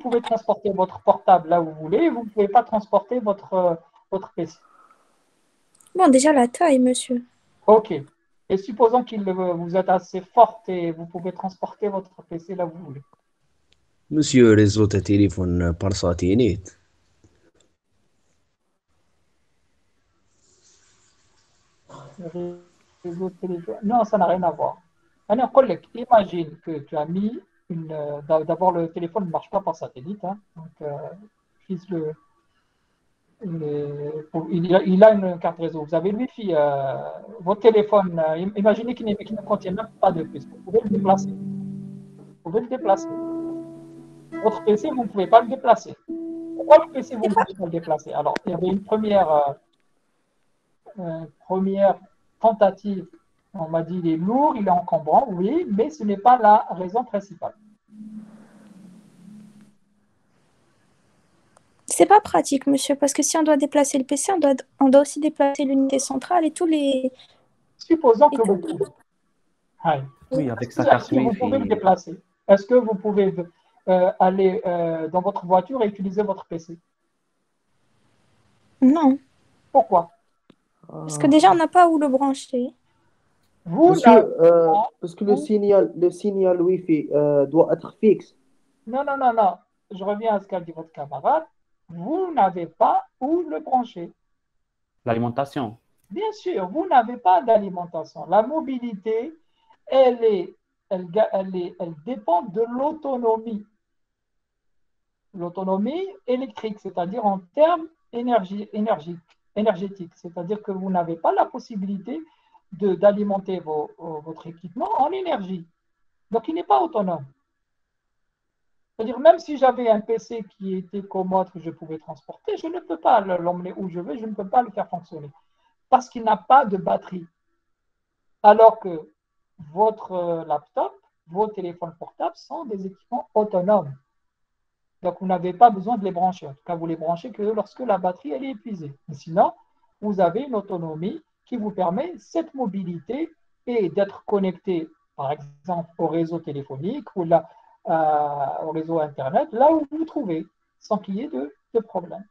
pouvez transporter votre portable là où vous voulez, vous ne pouvez pas transporter votre PC. Bon, déjà la taille, monsieur. OK. Et supposons que vous êtes assez forte et vous pouvez transporter votre PC là où vous voulez. Monsieur réseau de téléphone par satellite. Le réseau de téléphone. Non, ça n'a rien à voir. Un collègue, imagine que tu as mis d'abord, le téléphone ne marche pas par satellite. Hein, donc, utilise il a une carte réseau. Vous avez le Wi-Fi. Votre téléphone, imaginez qu'il ne contient même pas de puce. Vous pouvez le déplacer. Vous pouvez le déplacer. Votre PC, vous ne pouvez pas le déplacer. Pourquoi le PC, vous ne pouvez pas le déplacer? Alors, il y avait une première tentative. On m'a dit il est lourd, il est encombrant, oui, mais ce n'est pas la raison principale. C'est pas pratique, monsieur, parce que si on doit déplacer le PC, on doit aussi déplacer l'unité centrale et tous les... Supposons que vous pouvez. Oui, avec sa carte Est-ce que vous pouvez le Wi-Fi. déplacer? Est-ce que vous pouvez aller dans votre voiture et utiliser votre PC? Non, Pourquoi? parce que déjà, on n'a pas où le brancher. Vous Monsieur, n'avez parce que le signal Wi-Fi doit être fixe. Non, non, non, non. Je reviens à ce qu'a dit votre camarade. Vous n'avez pas où le brancher. L'alimentation. Bien sûr, vous n'avez pas d'alimentation. La mobilité, elle dépend de l'autonomie. L'autonomie électrique, c'est-à-dire en termes énergétiques. C'est-à-dire que vous n'avez pas la possibilité d'alimenter votre équipement en énergie. Donc, il n'est pas autonome. C'est-à-dire, même si j'avais un PC qui était commode, que je pouvais transporter, je ne peux pas l'emmener où je veux, je ne peux pas le faire fonctionner. Parce qu'il n'a pas de batterie. Alors que votre laptop, vos téléphones portables sont des équipements autonomes. Donc, vous n'avez pas besoin de les brancher. En tout cas, vous les branchez que lorsque la batterie elle est épuisée. Mais sinon, vous avez une autonomie qui vous permet cette mobilité et d'être connecté, par exemple, au réseau téléphonique ou au réseau Internet, là où vous vous trouvez, sans qu'il y ait de problème.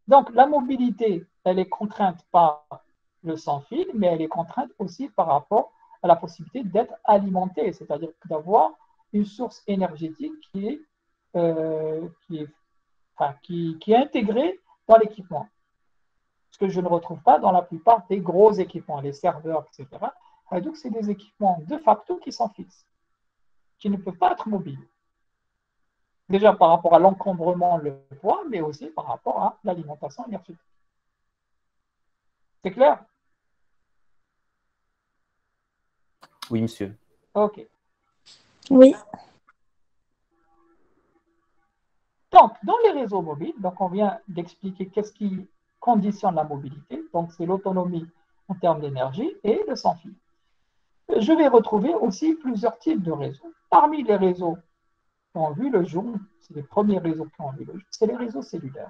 Donc, la mobilité, elle est contrainte par le sans-fil, mais elle est contrainte aussi par rapport à la possibilité d'être alimentée, c'est-à-dire d'avoir une source énergétique qui est intégrée dans l'équipement. Ce que je ne retrouve pas dans la plupart des gros équipements, les serveurs, etc. Et donc, c'est des équipements de facto qui sont fixes, qui ne peuvent pas être mobiles. Déjà par rapport à l'encombrement, le poids, mais aussi par rapport à l'alimentation énergétique. C'est clair? Oui, monsieur. OK. Oui. Donc, dans les réseaux mobiles, donc on vient d'expliquer qu'est-ce qui conditionne la mobilité. Donc, c'est l'autonomie en termes d'énergie et le sans-fil. Je vais retrouver aussi plusieurs types de réseaux. Parmi les réseaux qui ont vu le jour, c'est les premiers réseaux qui ont vu le jour, c'est les réseaux cellulaires.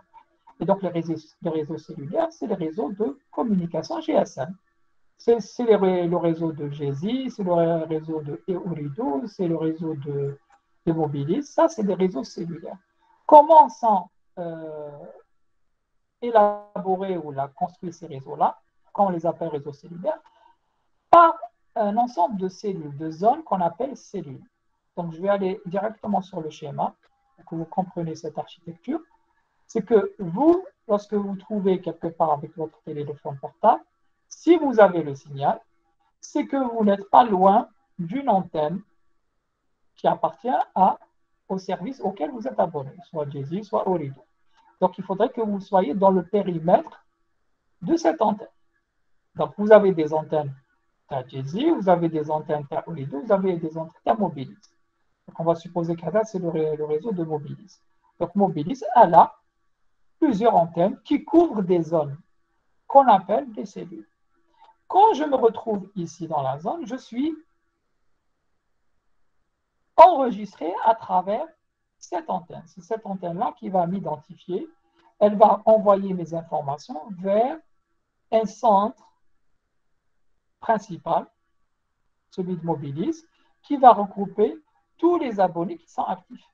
Et donc, les réseaux cellulaires, c'est les réseaux de communication GSM. C'est le réseau de GESI, c'est le réseau de Eurido, c'est le réseau de Mobilis. Ça, c'est des réseaux cellulaires. Comment sont élaborés ou construits ces réseaux-là, quand on les appelle réseaux cellulaires? Par un ensemble de cellules, de zones qu'on appelle cellules. Donc, je vais aller directement sur le schéma pour que vous compreniez cette architecture. C'est que vous, lorsque vous vous trouvez quelque part avec votre téléphone portable, si vous avez le signal, c'est que vous n'êtes pas loin d'une antenne qui appartient au service auquel vous êtes abonné, soit Jay-Z, soit Orido. Donc, il faudrait que vous soyez dans le périmètre de cette antenne. Donc, vous avez des antennes à Jay-Z, vous avez des antennes à Orido, vous avez des antennes à Mobilis. Donc, on va supposer qu'Ada, c'est le réseau de Mobilis. Donc, Mobilis, elle a plusieurs antennes qui couvrent des zones qu'on appelle des cellules. Quand je me retrouve ici dans la zone, je suis enregistré à travers cette antenne. C'est cette antenne-là qui va m'identifier. Elle va envoyer mes informations vers un centre principal, celui de Mobilis, qui va regrouper tous les abonnés qui sont actifs.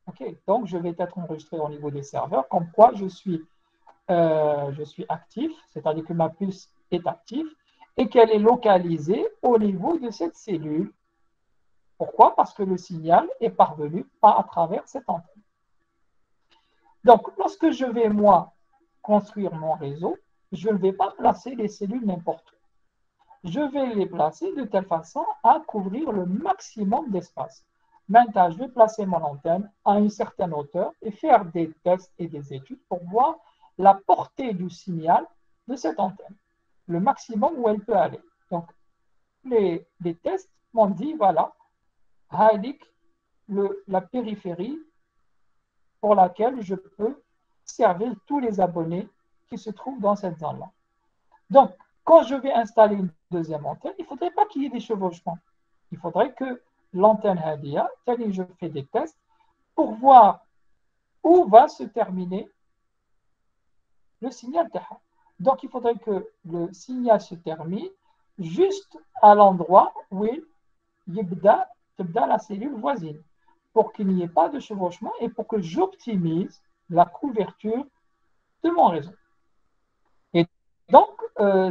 Okay. Donc, je vais être enregistré au niveau des serveurs, comme quoi je suis actif, c'est-à-dire que ma puce est active et qu'elle est localisée au niveau de cette cellule. Pourquoi? Parce que le signal est parvenu pas à travers cette antenne. Donc, lorsque je vais, moi, construire mon réseau, je ne vais pas placer les cellules n'importe où. Je vais les placer de telle façon à couvrir le maximum d'espace. Maintenant, je vais placer mon antenne à une certaine hauteur et faire des tests et des études pour voir la portée du signal de cette antenne, le maximum où elle peut aller. Donc, les tests m'ont dit, voilà, la périphérie pour laquelle je peux servir tous les abonnés qui se trouvent dans cette zone-là. Donc, quand je vais installer une deuxième antenne, il ne faudrait pas qu'il y ait des chevauchements. Il faudrait que l'antenne Hadia, je fais des tests pour voir où va se terminer le signal TAHA. Donc, il faudrait que le signal se termine juste à l'endroit où il yibda la cellule voisine, pour qu'il n'y ait pas de chevauchement et pour que j'optimise la couverture de mon réseau. Et donc,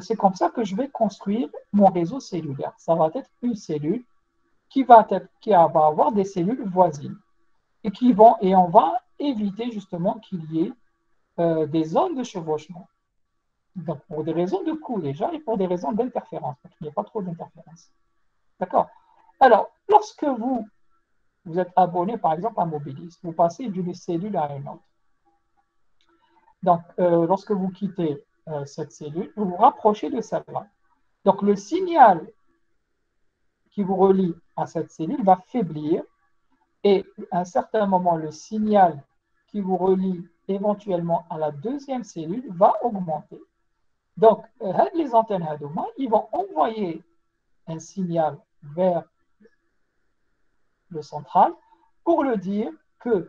c'est comme ça que je vais construire mon réseau cellulaire. Ça va être une cellule qui va avoir des cellules voisines et on va éviter justement qu'il y ait des zones de chevauchement. Donc, pour des raisons de coût déjà et pour des raisons d'interférence, parce qu'il n'y a pas trop d'interférence. D'accord? Alors, lorsque vous êtes abonné, par exemple, à Mobilis, vous passez d'une cellule à une autre. Donc, lorsque vous quittez cette cellule, vous vous rapprochez de celle-là. Donc, le signal qui vous relie à cette cellule va faiblir et à un certain moment, le signal qui vous relie éventuellement à la deuxième cellule va augmenter. Donc, les antennes Hadouma, ils vont envoyer un signal vers le central pour le dire que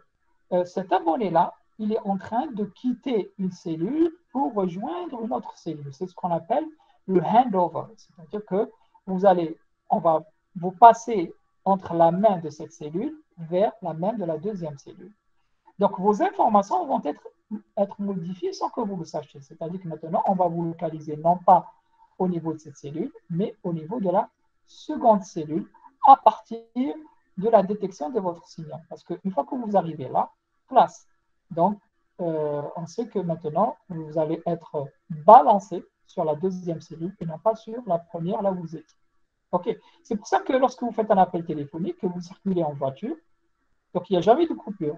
cet abonné-là, il est en train de quitter une cellule pour rejoindre une autre cellule. C'est ce qu'on appelle le handover. C'est-à-dire que on va vous passer entre la main de cette cellule vers la main de la deuxième cellule. Donc, vos informations vont être modifiées sans que vous le sachiez. C'est-à-dire que maintenant, on va vous localiser non pas au niveau de cette cellule, mais au niveau de la seconde cellule à partir de la détection de votre signal. Parce qu'une fois que vous arrivez là, place. Donc, on sait que maintenant, vous allez être balancé sur la deuxième cellule et non pas sur la première, là où vous êtes. OK. C'est pour ça que lorsque vous faites un appel téléphonique, que vous circulez en voiture, donc il n'y a jamais de coupure.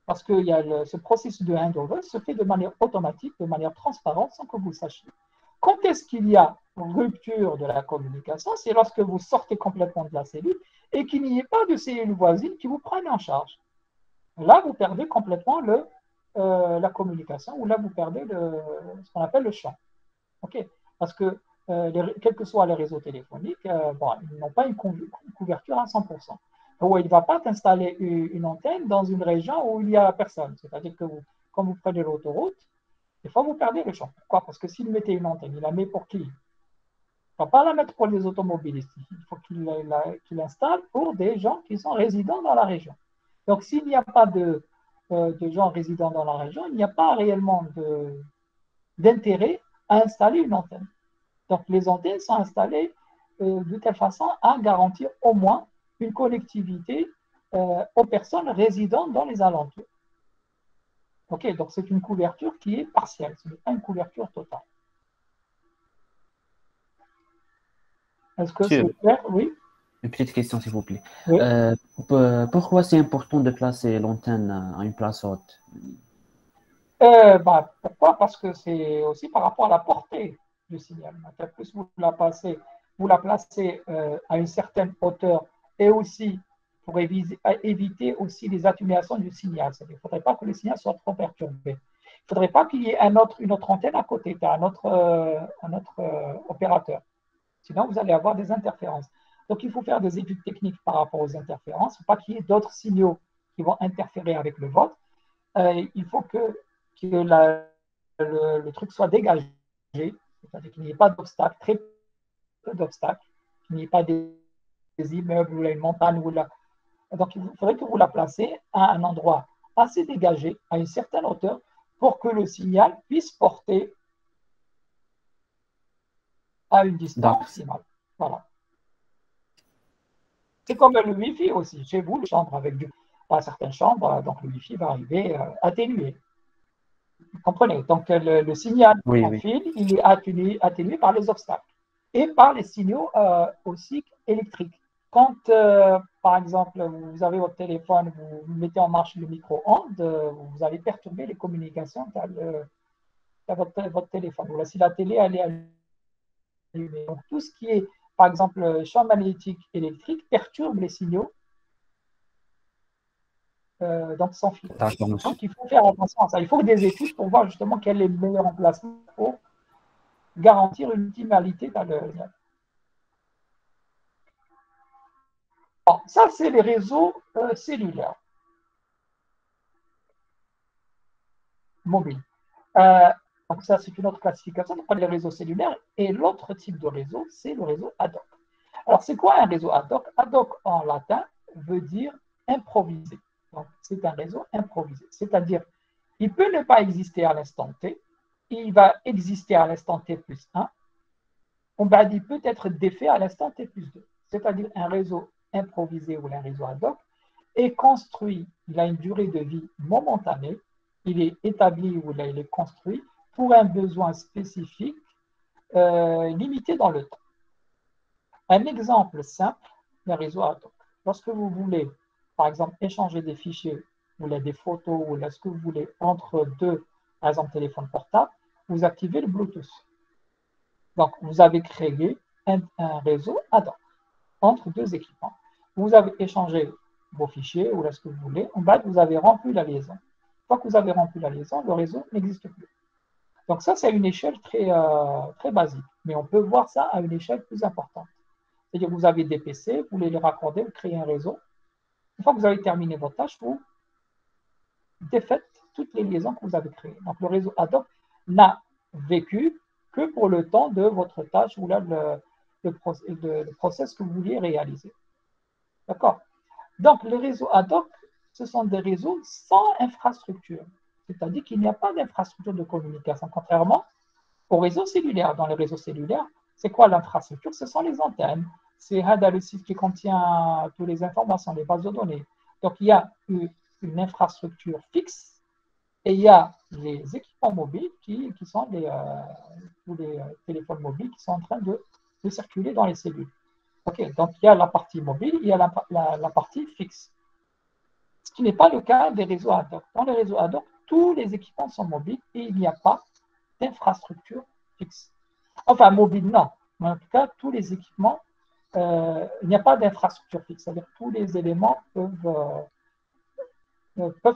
Parce que ce processus de handover se fait de manière automatique, de manière transparente, sans que vous le sachiez. Quand est-ce qu'il y a rupture de la communication? C'est lorsque vous sortez complètement de la cellule et qu'il n'y ait pas de cellule voisine qui vous prenne en charge. Là, vous perdez complètement la communication, ou là, vous perdez ce qu'on appelle le champ. OK? Parce que, quels que soient les réseaux téléphoniques, ils n'ont pas une couverture à 100%. Donc, il ne va pas t'installer une antenne dans une région où il n'y a personne. C'est-à-dire que quand vous prenez l'autoroute, des fois, vous perdez le champ. Pourquoi? Parce que s'il mettait une antenne, il la met pour qui? Il ne va pas la mettre pour les automobilistes. Il faut qu'il l'installe pour des gens qui sont résidents dans la région. Donc, s'il n'y a pas de gens résidents dans la région, il n'y a pas réellement d'intérêt à installer une antenne. Donc, les antennes sont installées de telle façon à garantir au moins une connectivité aux personnes résidant dans les alentours. OK, donc c'est une couverture qui est partielle, ce n'est pas une couverture totale. Est-ce que c'est clair? Oui. Une petite question, s'il vous plaît. Oui. Pourquoi c'est important de placer l'antenne à une place haute? Pourquoi? Parce que c'est aussi par rapport à la portée du signal. Plus vous la placez à une certaine hauteur et aussi pour éviter aussi les atténuations du signal. Il ne faudrait pas que le signal soit trop perturbé. Il ne faudrait pas qu'il y ait une autre antenne à côté, un autre opérateur. Sinon, vous allez avoir des interférences. Donc, il faut faire des études techniques par rapport aux interférences. Il ne faut pas qu'il y ait d'autres signaux qui vont interférer avec le vôtre. Il faut que le truc soit dégagé, c'est-à-dire qu'il n'y ait pas d'obstacles, très peu d'obstacles, qu'il n'y ait pas des immeubles ou une montagne ou Donc, il faudrait que vous la placez à un endroit assez dégagé, à une certaine hauteur, pour que le signal puisse porter à une distance maximale. Voilà. C'est comme le Wi-Fi aussi. Chez vous, les chambres avec dans certaines chambres, donc le Wi-Fi va arriver atténué. Vous comprenez? Donc, le signal en fil, il est atténué par les obstacles et par les signaux aussi électriques. Quand, par exemple, vous avez votre téléphone, vous mettez en marche le micro-ondes, vous allez perturber les communications à votre téléphone. Voilà, si la télé elle est allumée. Donc, tout ce qui est, par exemple, champ magnétique électrique perturbe les signaux donc sans fil. Donc, il faut faire attention à ça. Il faut des études pour voir justement quel est le meilleur emplacement pour garantir une optimalité dans le lien. Bon, ça, c'est les réseaux cellulaires mobiles. Donc, ça, c'est une autre classification. Donc, on a les réseaux cellulaires. Et l'autre type de réseau, c'est le réseau ad hoc. Alors, c'est quoi un réseau ad hoc? Ad hoc, en latin, veut dire improvisé. Donc, c'est un réseau improvisé. C'est-à-dire, il peut ne pas exister à l'instant T. Il va exister à l'instant T plus 1. On va dire peut-être défait à l'instant T plus 2. C'est-à-dire, un réseau improvisé ou un réseau ad hoc est construit, il a une durée de vie momentanée, il est établi ou là, il est construit pour un besoin spécifique limité dans le temps. Un exemple simple d'un réseau ad hoc. Lorsque vous voulez, par exemple, échanger des fichiers ou là, des photos ou là, ce que vous voulez entre deux, par exemple, téléphones portables, vous activez le Bluetooth. Donc, vous avez créé un réseau ad hoc entre deux équipements. Vous avez échangé vos fichiers ou là, ce que vous voulez. En bas, vous avez rempli la liaison. Une fois que vous avez rempli la liaison, le réseau n'existe plus. Donc ça, c'est à une échelle très basique. Mais on peut voir ça à une échelle plus importante. C'est-à-dire que vous avez des PC, vous voulez les raccorder, vous créez un réseau. Une fois que vous avez terminé votre tâche, vous défaites toutes les liaisons que vous avez créées. Donc le réseau ad hoc n'a vécu que pour le temps de votre tâche ou là, le process que vous vouliez réaliser. D'accord? Donc les réseaux ad hoc, ce sont des réseaux sans infrastructure. C'est-à-dire qu'il n'y a pas d'infrastructure de communication, contrairement au réseau cellulaire. Dans les réseaux cellulaires, c'est quoi l'infrastructure? Ce sont les antennes. C'est le site qui contient toutes les informations, les bases de données. Donc, il y a une infrastructure fixe et il y a les équipements mobiles qui sont tous les téléphones mobiles qui sont en train de circuler dans les cellules. Okay, donc, il y a la partie mobile, il y a la partie fixe. Ce qui n'est pas le cas des réseaux ad hoc. Dans les réseaux ad hoc, tous les équipements sont mobiles et il n'y a pas d'infrastructure fixe. Enfin, mobile, non. Mais en tout cas, tous les équipements, il n'y a pas d'infrastructure fixe. C'est-à-dire que tous les éléments peuvent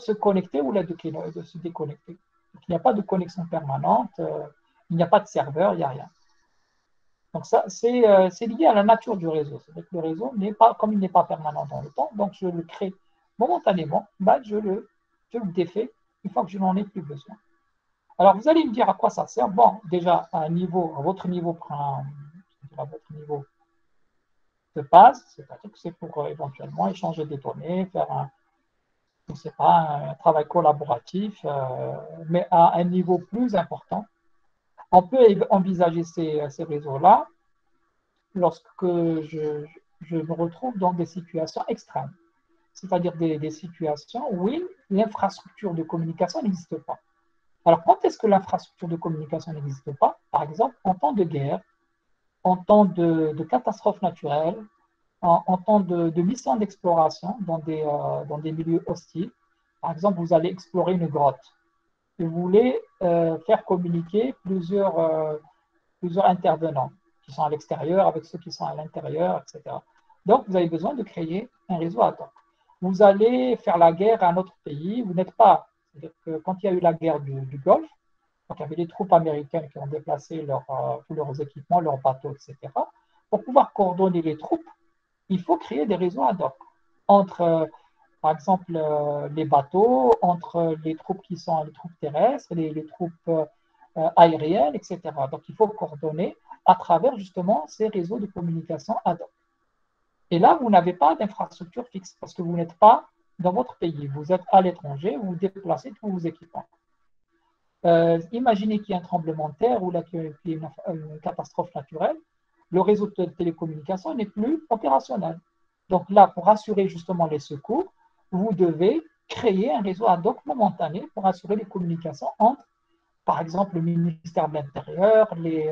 se connecter ou de se déconnecter. Donc, il n'y a pas de connexion permanente, il n'y a pas de serveur, il n'y a rien. Donc, ça, c'est lié à la nature du réseau. C'est-à-dire que le réseau n'est pas, comme il n'est pas permanent dans le temps, donc je le crée momentanément, je le défais une fois que je n'en ai plus besoin. Alors, vous allez me dire à quoi ça sert. Bon, déjà, à votre niveau de base, c'est-à-dire que c'est pour éventuellement échanger des données, faire un travail collaboratif, mais à un niveau plus important. On peut envisager ces réseaux-là lorsque je me retrouve dans des situations extrêmes, c'est-à-dire des situations où l'infrastructure de communication n'existe pas. Alors, quand est-ce que l'infrastructure de communication n'existe pas? Par exemple, en temps de guerre, en temps de catastrophes naturelles, en temps de missions d'exploration dans des milieux hostiles. Par exemple, vous allez explorer une grotte et vous voulez faire communiquer plusieurs intervenants qui sont à l'extérieur avec ceux qui sont à l'intérieur, etc. Donc, vous avez besoin de créer un réseau ad hoc. Vous allez faire la guerre à un autre pays, vous n'êtes pas... C'est-à-dire que quand il y a eu la guerre du Golfe, donc il y avait des troupes américaines qui ont déplacé tous leurs équipements, leurs bateaux, etc. Pour pouvoir coordonner les troupes, il faut créer des réseaux ad hoc entre, par exemple, les bateaux, entre les troupes qui sont les troupes terrestres, les troupes aériennes, etc. Donc, il faut coordonner à travers justement ces réseaux de communication ad hoc. Et là, vous n'avez pas d'infrastructure fixe parce que vous n'êtes pas dans votre pays. Vous êtes à l'étranger, vous déplacez tous vos équipements. Imaginez qu'il y a un tremblement de terre ou qu'il y a une catastrophe naturelle, le réseau de télécommunication n'est plus opérationnel. Donc là, pour assurer justement les secours, vous devez créer un réseau ad hoc momentané pour assurer les communications entre, par exemple, le ministère de l'Intérieur, les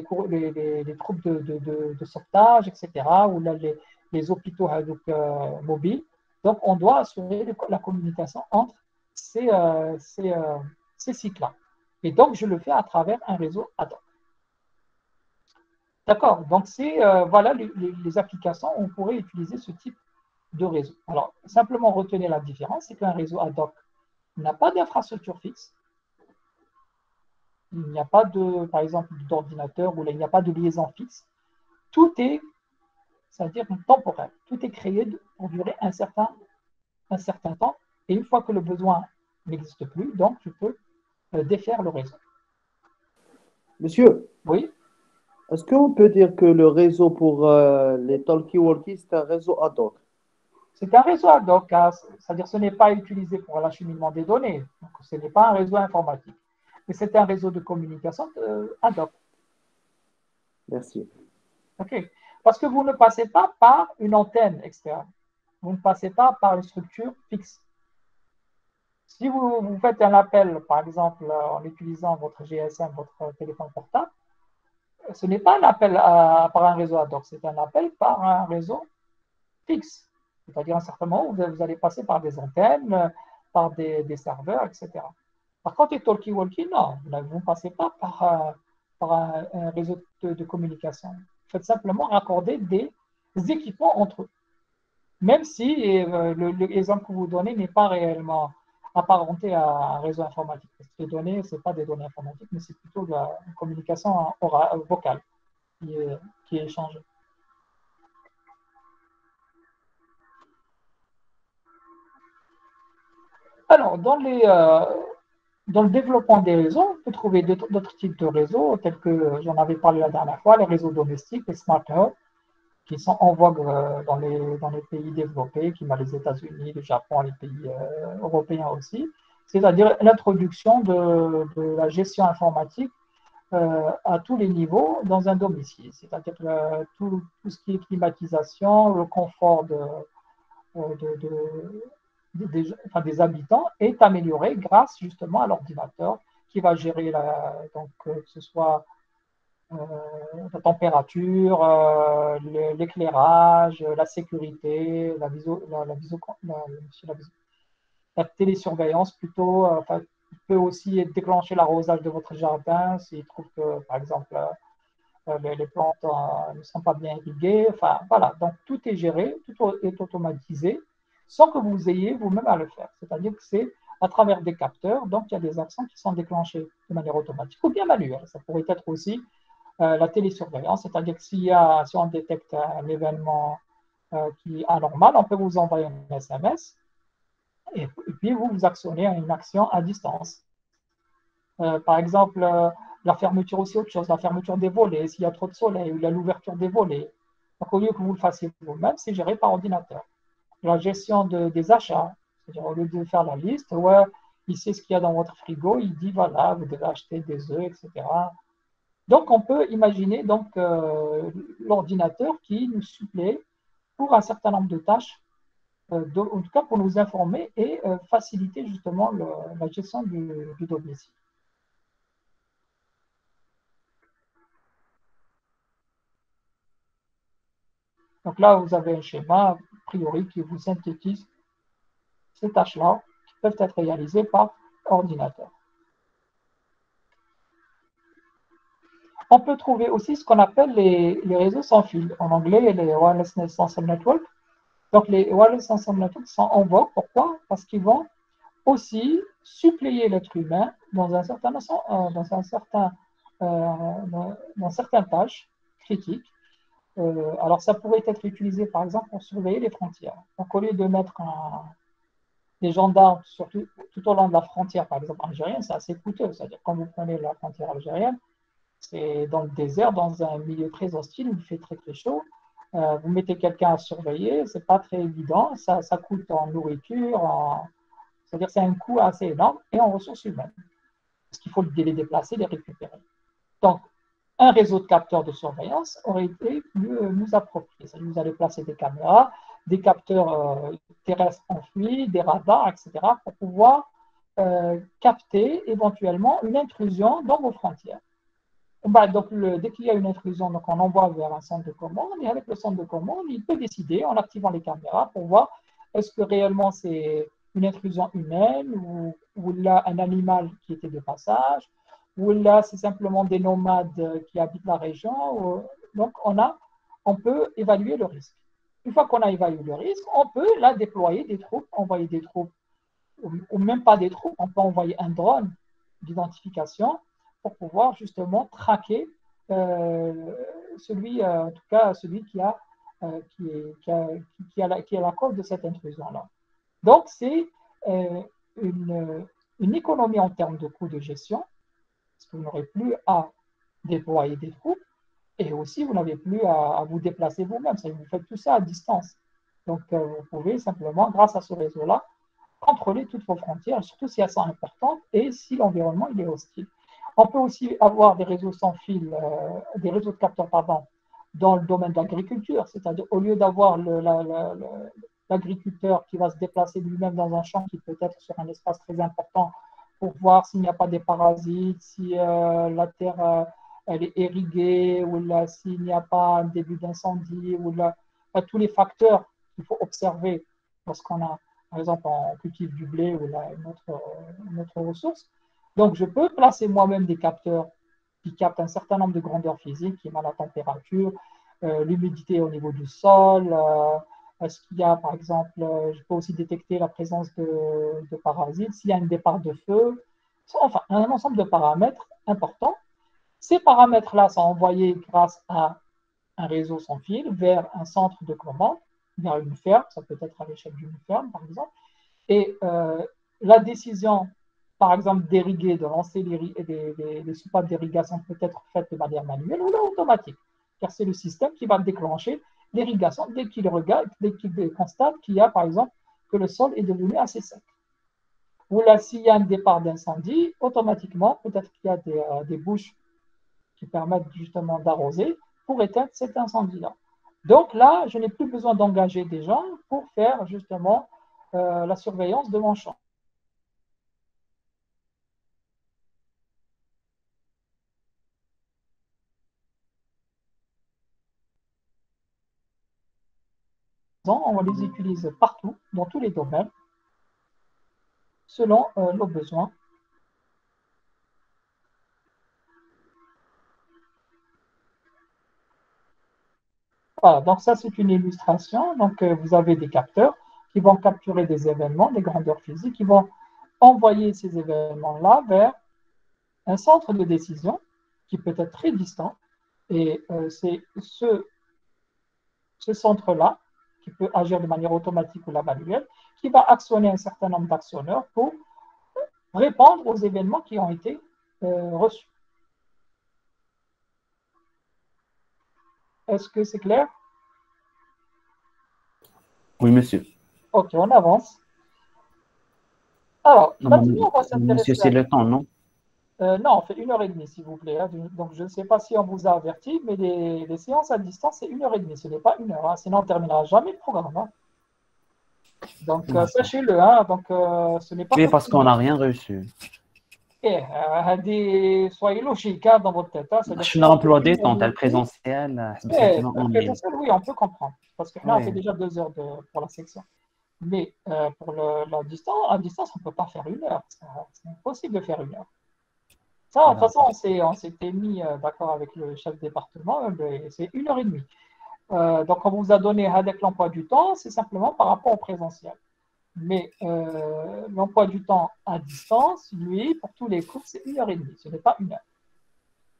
troupes de sauvetage, etc., ou là, les hôpitaux mobiles. Donc, on doit assurer la communication entre ces sites-là. Et donc, je le fais à travers un réseau ad hoc. D'accord, donc c'est voilà les applications où on pourrait utiliser ce type de réseau. Alors, simplement retenez la différence, c'est qu'un réseau ad hoc n'a pas d'infrastructure fixe. Il n'y a pas de, par exemple, d'ordinateur ou il n'y a pas de liaison fixe. Tout est, c'est-à-dire temporel. Tout est créé pour durer un certain temps. Et une fois que le besoin n'existe plus, donc je peux défaire le réseau. Monsieur, Oui, est-ce qu'on peut dire que le réseau pour les talkie-walkie, c'est un réseau ad hoc? c'est un réseau ad hoc, hein, c'est-à-dire ce n'est pas utilisé pour l'acheminement des données. Donc, ce n'est pas un réseau informatique. Mais c'est un réseau de communication ad hoc. Merci. OK. Parce que vous ne passez pas par une antenne externe. Vous ne passez pas par une structure fixe. Si vous faites un appel, par exemple, en utilisant votre GSM, votre téléphone portable, ce n'est pas un appel par un réseau ad hoc, c'est un appel par un réseau fixe. C'est-à-dire, à un certain moment, vous allez passer par des antennes, par des serveurs, etc. Par contre, les talkie-walkie, non, vous ne passez pas par un réseau de communication. Vous faites simplement raccorder des équipements entre eux. Même si l'exemple que vous donnez n'est pas réellement apparenté à un réseau informatique. Parce que les données, ce n'est pas des données informatiques, mais c'est plutôt de la communication vocale qui est échangée. Alors, dans le développement des réseaux, on peut trouver d'autres types de réseaux, tels que j'en avais parlé la dernière fois, les réseaux domestiques, les smart hubs, qui sont en vogue dans les pays développés, qui sont les États-Unis, le Japon, les pays européens aussi. C'est-à-dire l'introduction de la gestion informatique à tous les niveaux dans un domicile. C'est-à-dire tout ce qui est climatisation, le confort des habitants est amélioré grâce justement à l'ordinateur qui va gérer donc, que ce soit la température, l'éclairage, la sécurité, la télésurveillance plutôt. Enfin, il peut aussi déclencher l'arrosage de votre jardin s'il trouve que, par exemple, les plantes ne sont pas bien irriguées. Enfin, voilà. Donc, tout est géré, tout est automatisé sans que vous ayez vous-même à le faire. C'est-à-dire que c'est à travers des capteurs, donc il y a des actions qui sont déclenchées de manière automatique ou bien manuelle. Ça pourrait être aussi la télésurveillance, c'est-à-dire que si on détecte un événement qui est anormal, on peut vous envoyer un SMS et puis vous actionnez une action à distance. Par exemple, la fermeture aussi, autre chose, la fermeture des volets, s'il y a trop de soleil, ou l'ouverture des volets. Donc, au lieu que vous le fassiez vous-même, c'est géré par ordinateur. La gestion des achats, c'est-à-dire au lieu de faire la liste, ouais, il sait ce qu'il y a dans votre frigo, il dit voilà, vous devez acheter des œufs, etc. Donc, on peut imaginer donc l'ordinateur qui nous supplée pour un certain nombre de tâches, en tout cas pour nous informer et faciliter justement la gestion du domicile. Donc là, vous avez un schéma, a priori, qui vous synthétise ces tâches-là qui peuvent être réalisées par ordinateur. On peut trouver aussi ce qu'on appelle les réseaux sans fil. En anglais, les Wireless Essential Networks. Donc, les Wireless Essential Networks sont en vogue. Pourquoi? Parce qu'ils vont aussi suppléer l'être humain dans certaines tâches critiques. Alors, ça pourrait être utilisé, par exemple, pour surveiller les frontières. Donc, au lieu de mettre des gendarmes tout au long de la frontière, par exemple, algérienne, c'est assez coûteux. C'est-à-dire, quand vous prenez la frontière algérienne, c'est dans le désert, dans un milieu très hostile où il fait très très chaud. Vous mettez quelqu'un à surveiller, c'est pas très évident. Ça coûte en nourriture, c'est-à-dire c'est un coût assez énorme et en ressources humaines. Parce qu'il faut les déplacer, les récupérer. Donc, un réseau de capteurs de surveillance aurait été plus approprié. Vous allez placer des caméras, des capteurs terrestres enfouis, des radars, etc., pour pouvoir capter éventuellement une intrusion dans vos frontières. Donc, dès qu'il y a une intrusion, donc on envoie vers un centre de commande, et avec le centre de commande, il peut décider, en activant les caméras, pour voir est-ce que réellement c'est une intrusion humaine, ou là un animal qui était de passage, ou là c'est simplement des nomades qui habitent la région. Donc, on peut évaluer le risque. Une fois qu'on a évalué le risque, on peut là déployer des troupes, envoyer des troupes, ou même pas des troupes, on peut envoyer un drone d'identification pour pouvoir justement traquer en tout cas celui qui est la cause de cette intrusion-là. Donc, c'est une économie en termes de coûts de gestion, parce que vous n'aurez plus à déployer des troupes, et aussi vous n'avez plus à vous déplacer vous-même, vous faites tout ça à distance. Donc, vous pouvez simplement, grâce à ce réseau-là, contrôler toutes vos frontières, surtout si elles sont importantes et si l'environnement il est hostile. On peut aussi avoir des réseaux sans fil, des réseaux de capteurs, pardon, dans le domaine de l'agriculture, c'est-à-dire au lieu d'avoir l'agriculteur qui va se déplacer lui-même dans un champ qui peut être sur un espace très important pour voir s'il n'y a pas des parasites, si la terre elle est irriguée, ou s'il n'y a pas un début d'incendie, ou tous les facteurs qu'il faut observer lorsqu'on a, par exemple, on cultive du blé ou une autre ressource. Donc, je peux placer moi-même des capteurs qui captent un certain nombre de grandeurs physiques, qui est la température, l'humidité au niveau du sol, est-ce qu'il y a, par exemple, je peux aussi détecter la présence de parasites, s'il y a un départ de feu, enfin, un ensemble de paramètres importants. Ces paramètres-là sont envoyés grâce à un réseau sans fil vers un centre de commande, vers une ferme, ça peut être à l'échelle d'une ferme, par exemple, et la décision, par exemple, d'irriguer, de lancer des soupapes d'irrigation peut être faite de manière manuelle ou automatique, car c'est le système qui va déclencher l'irrigation dès qu'il constate qu'il y a, par exemple, que le sol est devenu assez sec. Ou là, s'il y a un départ d'incendie, automatiquement, peut-être qu'il y a des bouches qui permettent justement d'arroser pour éteindre cet incendie-là. Donc là, je n'ai plus besoin d'engager des gens pour faire justement la surveillance de mon champ. On les utilise partout, dans tous les domaines, selon nos besoins. Voilà, donc ça c'est une illustration. Donc vous avez des capteurs qui vont capturer des événements, des grandeurs physiques, qui vont envoyer ces événements-là vers un centre de décision qui peut être très distant. Et c'est ce centre-là, qui peut agir de manière automatique ou manuelle, qui va actionner un certain nombre d'actionneurs pour répondre aux événements qui ont été reçus. Est-ce que c'est clair? Oui, monsieur. Ok, on avance. Alors, maintenant, on va s'intéresser. Monsieur, c'est le temps, non? Non, on fait 1h30, s'il vous plaît. Donc, je ne sais pas si on vous a averti, mais les séances à distance, c'est 1h30. Ce n'est pas 1 heure. Hein, sinon, on ne terminera jamais le programme. Hein. Donc, sachez-le. Hein, donc, ce n'est pas. Oui, parce qu'on n'a rien reçu. Soyez logiques hein, dans votre tête. Hein, je suis un emploi des temps, tel présentiel. Présentiel, oui, on peut comprendre. Parce que là, on fait déjà 2 heures pour la section. Mais pour la distance, à distance, on ne peut pas faire 1 heure. C'est impossible de faire 1 heure. Ça, de toute façon, on s'était mis d'accord avec le chef de département, c'est 1h30. Donc, on vous a donné avec l'emploi du temps, c'est simplement par rapport au présentiel. Mais l'emploi du temps à distance, lui, pour tous les cours, c'est 1h30, ce n'est pas 1 heure.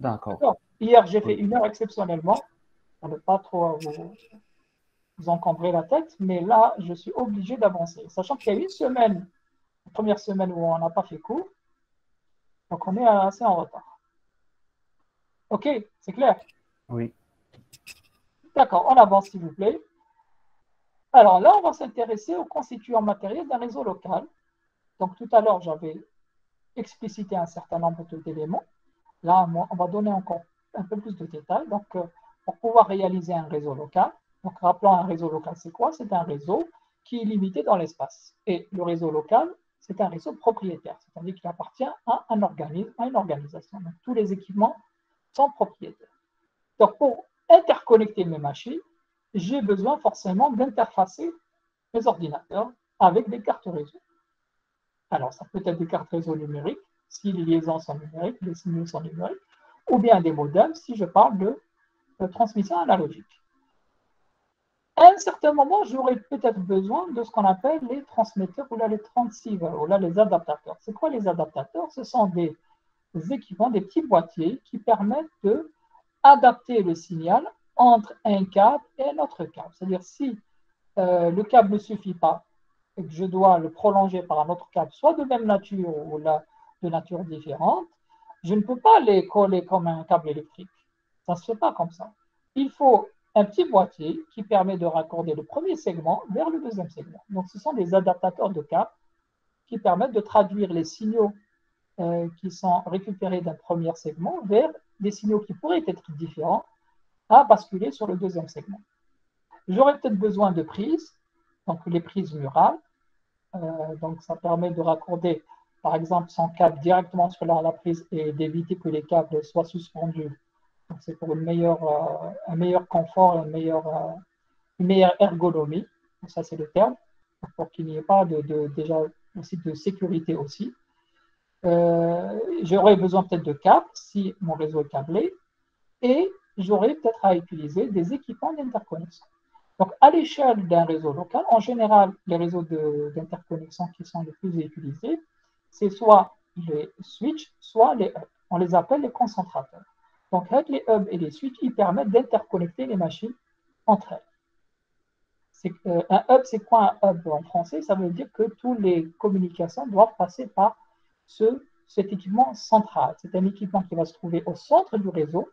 D'accord. Hier, j'ai fait 1 heure exceptionnellement, pour ne pas trop vous encombrer la tête, mais là, je suis obligé d'avancer. Sachant qu'il y a une semaine, la première semaine où on n'a pas fait cours, donc on est assez en retard. Ok, c'est clair? Oui. D'accord, on avance s'il vous plaît. Alors là, on va s'intéresser aux constituants matériels d'un réseau local. Donc tout à l'heure, j'avais explicité un certain nombre d'éléments. Là, on va donner encore un peu plus de détails. Donc, pour pouvoir réaliser un réseau local, donc rappelons un réseau local, c'est quoi? C'est un réseau qui est limité dans l'espace. Et le réseau local, c'est un réseau propriétaire, c'est-à-dire qu'il appartient à un organisme, à une organisation. Donc, tous les équipements sont propriétaires. Donc, pour interconnecter mes machines, j'ai besoin forcément d'interfacer mes ordinateurs avec des cartes réseau. Alors, ça peut être des cartes réseau numériques, si les liaisons sont numériques, les signaux sont numériques, ou bien des modems, si je parle de transmission analogique. À un certain moment, j'aurai peut-être besoin de ce qu'on appelle les transmetteurs ou là les transceivers ou là les adaptateurs. C'est quoi les adaptateurs? Ce sont des équipements, des petits boîtiers qui permettent d'adapter le signal entre un câble et un autre câble. C'est-à-dire si le câble ne suffit pas et que je dois le prolonger par un autre câble, soit de même nature ou là de nature différente, je ne peux pas les coller comme un câble électrique. Ça ne se fait pas comme ça. Il faut un petit boîtier qui permet de raccorder le premier segment vers le deuxième segment. Donc, ce sont des adaptateurs de câbles qui permettent de traduire les signaux qui sont récupérés d'un premier segment vers des signaux qui pourraient être différents à basculer sur le deuxième segment. J'aurais peut-être besoin de prises, donc les prises murales. Donc, ça permet de raccorder, par exemple, son câble directement sur la prise et d'éviter que les câbles soient suspendus. Donc, c'est pour un meilleur confort et une meilleure ergonomie. Donc, ça, c'est le terme, pour qu'il n'y ait pas déjà aussi de sécurité aussi. J'aurais besoin peut-être de câbles si mon réseau est câblé et j'aurais peut-être à utiliser des équipements d'interconnexion. Donc, à l'échelle d'un réseau local, en général, les réseaux d'interconnexion qui sont les plus utilisés, c'est soit les switches, soit les hubs. On les appelle les concentrateurs. Donc, avec les hubs et les switches, ils permettent d'interconnecter les machines entre elles. Un hub, c'est quoi un hub en français? Ça veut dire que toutes les communications doivent passer par cet équipement central. C'est un équipement qui va se trouver au centre du réseau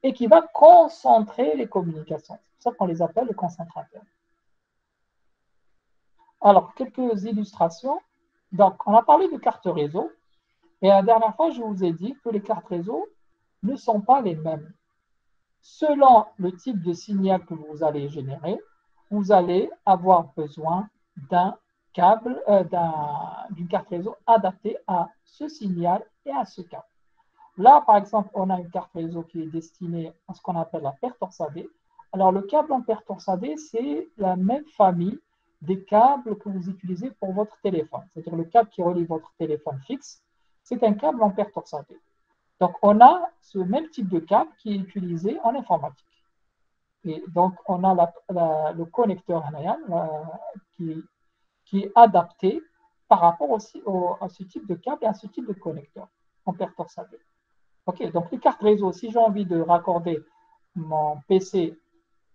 et qui va concentrer les communications. C'est pour ça qu'on les appelle les concentrateurs. Alors, quelques illustrations. Donc, on a parlé de cartes réseau. Et la dernière fois, je vous ai dit que les cartes réseau ne sont pas les mêmes. Selon le type de signal que vous allez générer, vous allez avoir besoin d'un câble, d'une carte réseau adaptée à ce signal et à ce câble. Là, par exemple, on a une carte réseau qui est destinée à ce qu'on appelle la paire torsadée. Alors, le câble en paire torsadée, c'est la même famille des câbles que vous utilisez pour votre téléphone. C'est-à-dire le câble qui relie votre téléphone fixe, c'est un câble en paire torsadée. Donc, on a ce même type de câble qui est utilisé en informatique. Et donc, on a le connecteur NIAN qui est adapté par rapport aussi à ce type de câble et à ce type de connecteur en paire torsadée. OK, donc les cartes réseau, si j'ai envie de raccorder mon PC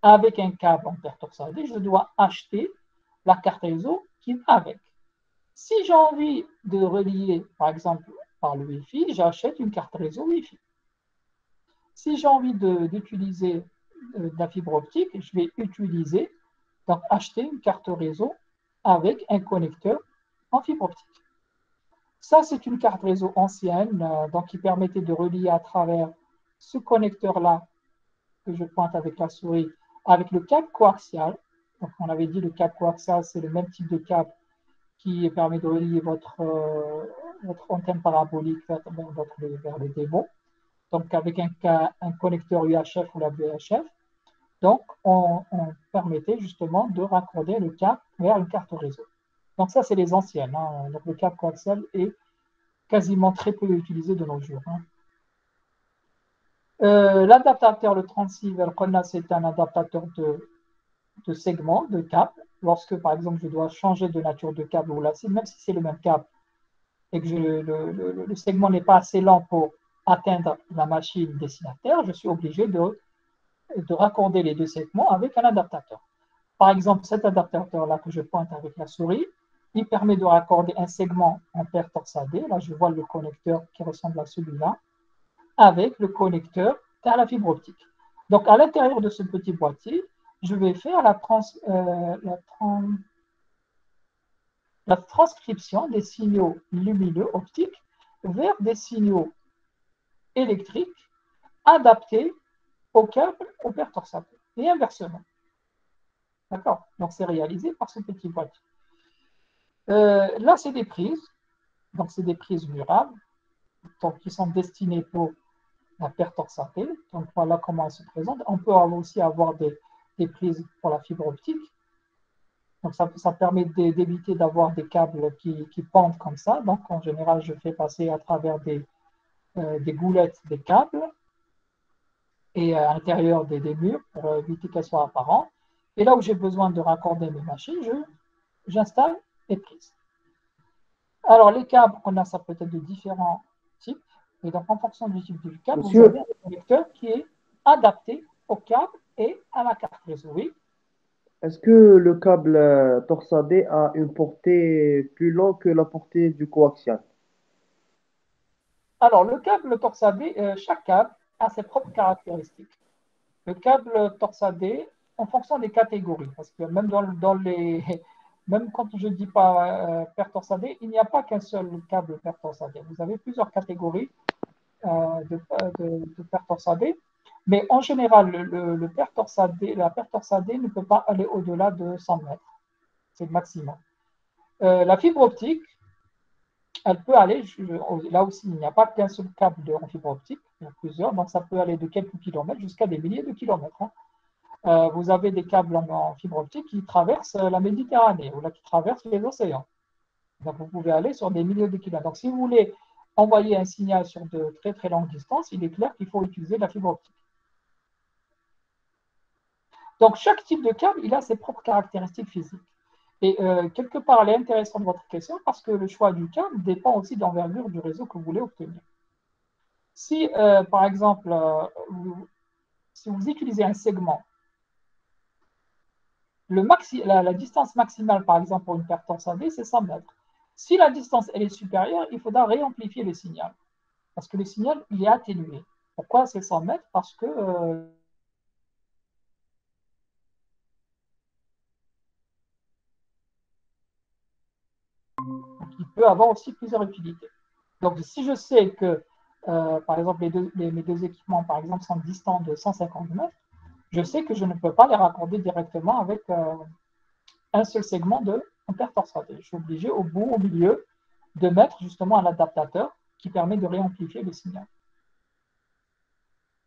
avec un câble en paire torsadée, je dois acheter la carte réseau qui va avec. Si j'ai envie de relier, par exemple, par le Wi-Fi, j'achète une carte réseau Wi-Fi. Si j'ai envie d'utiliser de la fibre optique, je vais donc acheter une carte réseau avec un connecteur en fibre optique. Ça, c'est une carte réseau ancienne, donc qui permettait de relier à travers ce connecteur-là, que je pointe avec la souris, avec le câble coaxial. Donc, on avait dit le câble coaxial, c'est le même type de câble qui permet de relier votre antenne parabolique vers le démon. Donc, avec un connecteur UHF ou la VHF. Donc, on permettait justement de raccorder le câble vers une carte réseau. Donc, ça, c'est les anciennes. Hein. Donc, le câble coaxial est quasiment très peu utilisé de nos jours. Hein. L'adaptateur, le transceiver, c'est un adaptateur de segments, de câbles. Lorsque, par exemple, je dois changer de nature de câble ou la cible, même si c'est le même câble, et que le segment n'est pas assez lent pour atteindre la machine destinataire, je suis obligé de raccorder les deux segments avec un adaptateur. Par exemple, cet adaptateur-là que je pointe avec la souris, il permet de raccorder un segment en paire torsadée. Là, je vois le connecteur qui ressemble à celui-là, avec le connecteur à la fibre optique. Donc, à l'intérieur de ce petit boîtier, je vais faire la transcription des signaux lumineux optiques vers des signaux électriques adaptés au câble opère torsade et inversement. D'accord? Donc, c'est réalisé par ce petit boîtier. Là, c'est des prises. Donc, c'est des prises murables donc, qui sont destinées pour la paire torsadée. Donc, voilà comment elles se présentent. On peut aussi avoir des prises pour la fibre optique. Donc, ça permet d'éviter d'avoir des câbles qui pendent comme ça. Donc, en général, je fais passer à travers des goulettes des câbles et à l'intérieur des murs pour éviter qu'elles soient apparentes. Et là où j'ai besoin de raccorder mes machines, j'installe les prises. Alors, les câbles, on a ça peut-être de différents types. Et donc, en fonction du type du câble, vous avez un connecteur qui est adapté au câble et à la carte réseau. Oui. Est-ce que le câble torsadé a une portée plus longue que la portée du coaxial? Alors, le câble torsadé, chaque câble a ses propres caractéristiques. Le câble torsadé, en fonction des catégories, parce que même même quand je ne dis pas paire torsadée, il n'y a pas qu'un seul câble paire torsadée. Vous avez plusieurs catégories de paire torsadée, mais en général, la paire torsadée ne peut pas aller au-delà de 100 mètres. C'est le maximum. La fibre optique, elle peut aller, là aussi, il n'y a pas qu'un seul câble en fibre optique, il y en a plusieurs, donc ça peut aller de quelques kilomètres jusqu'à des milliers de kilomètres. Vous avez des câbles en fibre optique qui traversent la Méditerranée ou là, qui traversent les océans. Donc, vous pouvez aller sur des milliers de kilomètres. Donc, si vous voulez envoyer un signal sur de très très longues distances, il est clair qu'il faut utiliser la fibre optique. Donc, chaque type de câble, il a ses propres caractéristiques physiques. Et quelque part, elle est intéressante votre question parce que le choix du câble dépend aussi de l'envergure du réseau que vous voulez obtenir. Si, par exemple, si vous utilisez un segment, la distance maximale, par exemple, pour une paire torsadée, c'est 100 mètres. Si la distance elle est supérieure, il faudra réamplifier le signal. Parce que le signal, il est atténué. Pourquoi c'est 100 mètres? Parce que il peut avoir aussi plusieurs utilités. Donc, si je sais que, par exemple, mes deux équipements, par exemple, sont distants de 150 mètres, je sais que je ne peux pas les raccorder directement avec un seul segment de paire torsadée. Je suis obligé au milieu, de mettre justement un adaptateur qui permet de réamplifier le signal.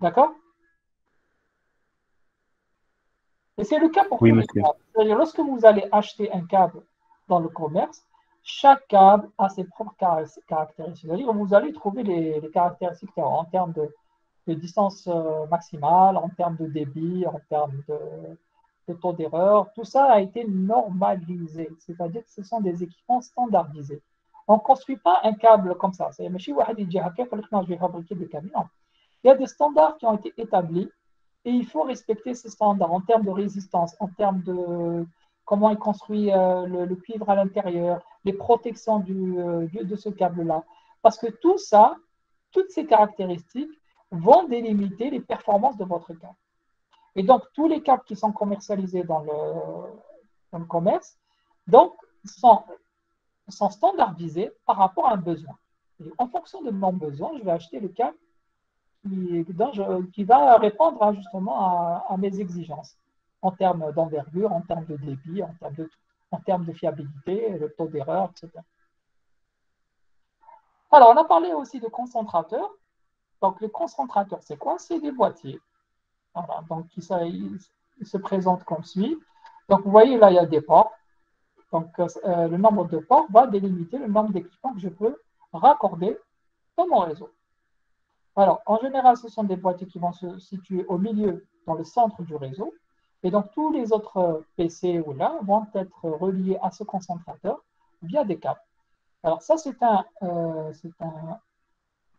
D'accord? Et c'est le cas pour tous les câbles. C'est-à-dire, lorsque vous allez acheter un câble dans le commerce, chaque câble a ses propres caractéristiques. C'est-à-dire, vous allez trouver les caractéristiques en termes de distance maximale, en termes de débit, en termes de taux d'erreur. Tout ça a été normalisé. C'est-à-dire que ce sont des équipements standardisés. On ne construit pas un câble comme ça. Je vais fabriquer des câbles. Non. Il y a des standards qui ont été établis et il faut respecter ces standards en termes de résistance, en termes de comment est construit le cuivre à l'intérieur, les protections de ce câble-là. Parce que tout ça, toutes ces caractéristiques vont délimiter les performances de votre câble. Et donc, tous les câbles qui sont commercialisés dans le commerce donc, sont standardisés par rapport à un besoin. Et en fonction de mon besoin, je vais acheter le câble qui va répondre justement à mes exigences en termes d'envergure, en termes de débit, en termes de fiabilité, le taux d'erreur, etc. Alors, on a parlé aussi de concentrateurs. Donc, les concentrateurs, c'est quoi? C'est des boîtiers. Voilà, donc ils se présentent comme suit. Donc, vous voyez, là, il y a des ports. Donc, le nombre de ports va délimiter le nombre d'équipements que je peux raccorder dans mon réseau. Alors, en général, ce sont des boîtiers qui vont se situer au milieu, dans le centre du réseau. Et donc, tous les autres PC ou là vont être reliés à ce concentrateur via des câbles. Alors, ça, c'est un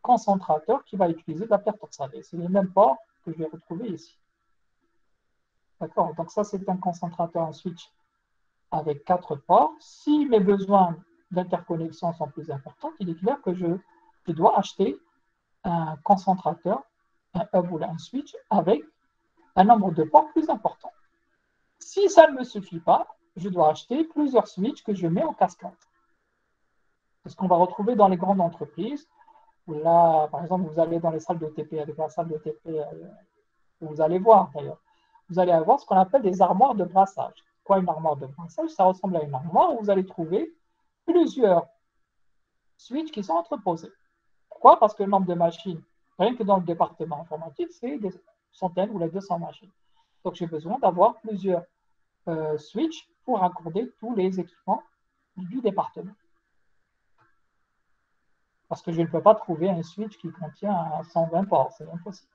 concentrateur qui va utiliser de la paire torsadée. C'est les mêmes ports que je vais retrouver ici. D'accord? Donc, ça, c'est un concentrateur, un switch avec 4 ports. Si mes besoins d'interconnexion sont plus importants, il est clair que je dois acheter un concentrateur, un hub ou un switch avec un nombre de ports plus important. Si ça ne me suffit pas, je dois acheter plusieurs switches que je mets en cascade. C'est ce qu'on va retrouver dans les grandes entreprises. Où là, par exemple, vous allez dans les salles de TP, avec la salle de TP, vous allez voir d'ailleurs, vous allez avoir ce qu'on appelle des armoires de brassage. Quoi, une armoire de brassage? Ça ressemble à une armoire où vous allez trouver plusieurs switches qui sont entreposés. Pourquoi? Parce que le nombre de machines, rien que dans le département informatique, c'est des centaines ou les 200 machines. Donc, j'ai besoin d'avoir plusieurs switches pour raccorder tous les équipements du département. Parce que je ne peux pas trouver un switch qui contient 120 ports, c'est impossible.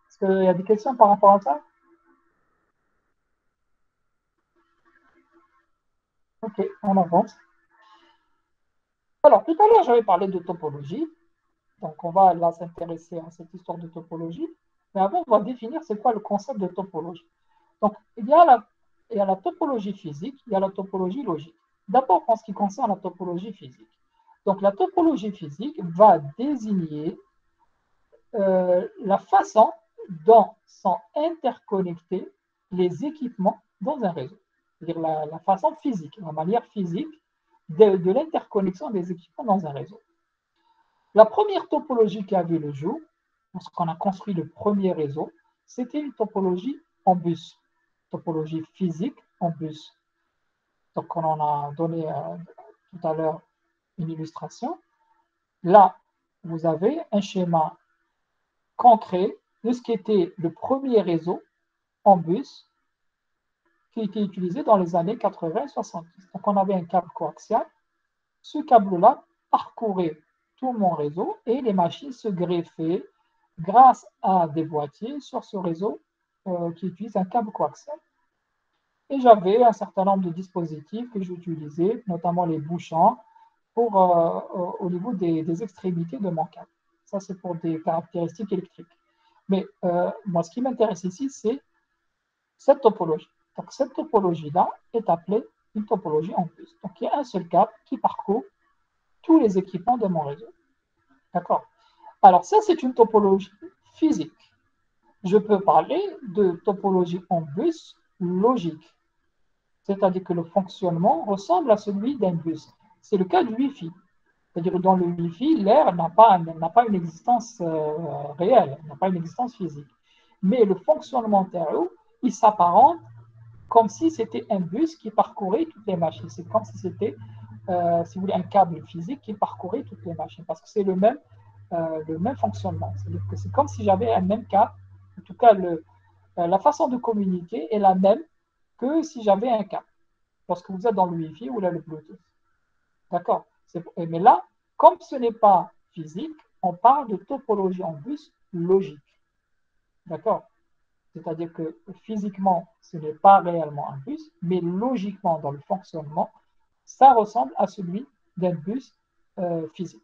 Est-ce qu'il y a des questions par rapport à ça? Ok, on avance. Alors, tout à l'heure, j'avais parlé de topologie. Donc, on va là s'intéresser à cette histoire de topologie. Mais avant, on va définir c'est quoi le concept de topologie. Donc, il y a la topologie physique, il y a la topologie logique. D'abord, en ce qui concerne la topologie physique. Donc, la topologie physique va désigner la façon dont sont interconnectés les équipements dans un réseau. C'est-à-dire la façon physique, la manière physique de l'interconnexion des équipements dans un réseau. La première topologie qui a vu le jour, lorsqu'on a construit le premier réseau, c'était une topologie en bus, topologie physique en bus. Donc, on en a donné tout à l'heure une illustration. Là, vous avez un schéma concret de ce qui était le premier réseau en bus qui était utilisé dans les années 80 et 70. Donc, on avait un câble coaxial. Ce câble-là parcourait tout mon réseau et les machines se greffaient grâce à des boîtiers sur ce réseau qui utilise un câble coaxial. Et j'avais un certain nombre de dispositifs que j'utilisais, notamment les bouchons, au niveau des extrémités de mon câble. Ça, c'est pour des caractéristiques électriques. Mais moi, ce qui m'intéresse ici, c'est cette topologie. Donc, cette topologie-là est appelée une topologie en plus. Donc, il y a un seul câble qui parcourt tous les équipements de mon réseau. D'accord? Alors, ça, c'est une topologie physique. Je peux parler de topologie en bus logique. C'est-à-dire que le fonctionnement ressemble à celui d'un bus. C'est le cas du Wi-Fi. C'est-à-dire que dans le Wi-Fi, l'air n'a pas une existence réelle, n'a pas une existence physique. Mais le fonctionnement intérieur, il s'apparente comme si c'était un bus qui parcourait toutes les machines. C'est comme si c'était, si vous voulez, un câble physique qui parcourait toutes les machines, parce que c'est le même fonctionnement. C'est-à-dire que c'est comme si j'avais un même câble. En tout cas, la façon de communiquer est la même que si j'avais un câble, lorsque vous êtes dans le Wi-Fi ou là, le Bluetooth. D'accord? Mais là, comme ce n'est pas physique, on parle de topologie en bus logique. D'accord? C'est-à-dire que physiquement, ce n'est pas réellement un bus, mais logiquement, dans le fonctionnement, ça ressemble à celui d'un bus physique.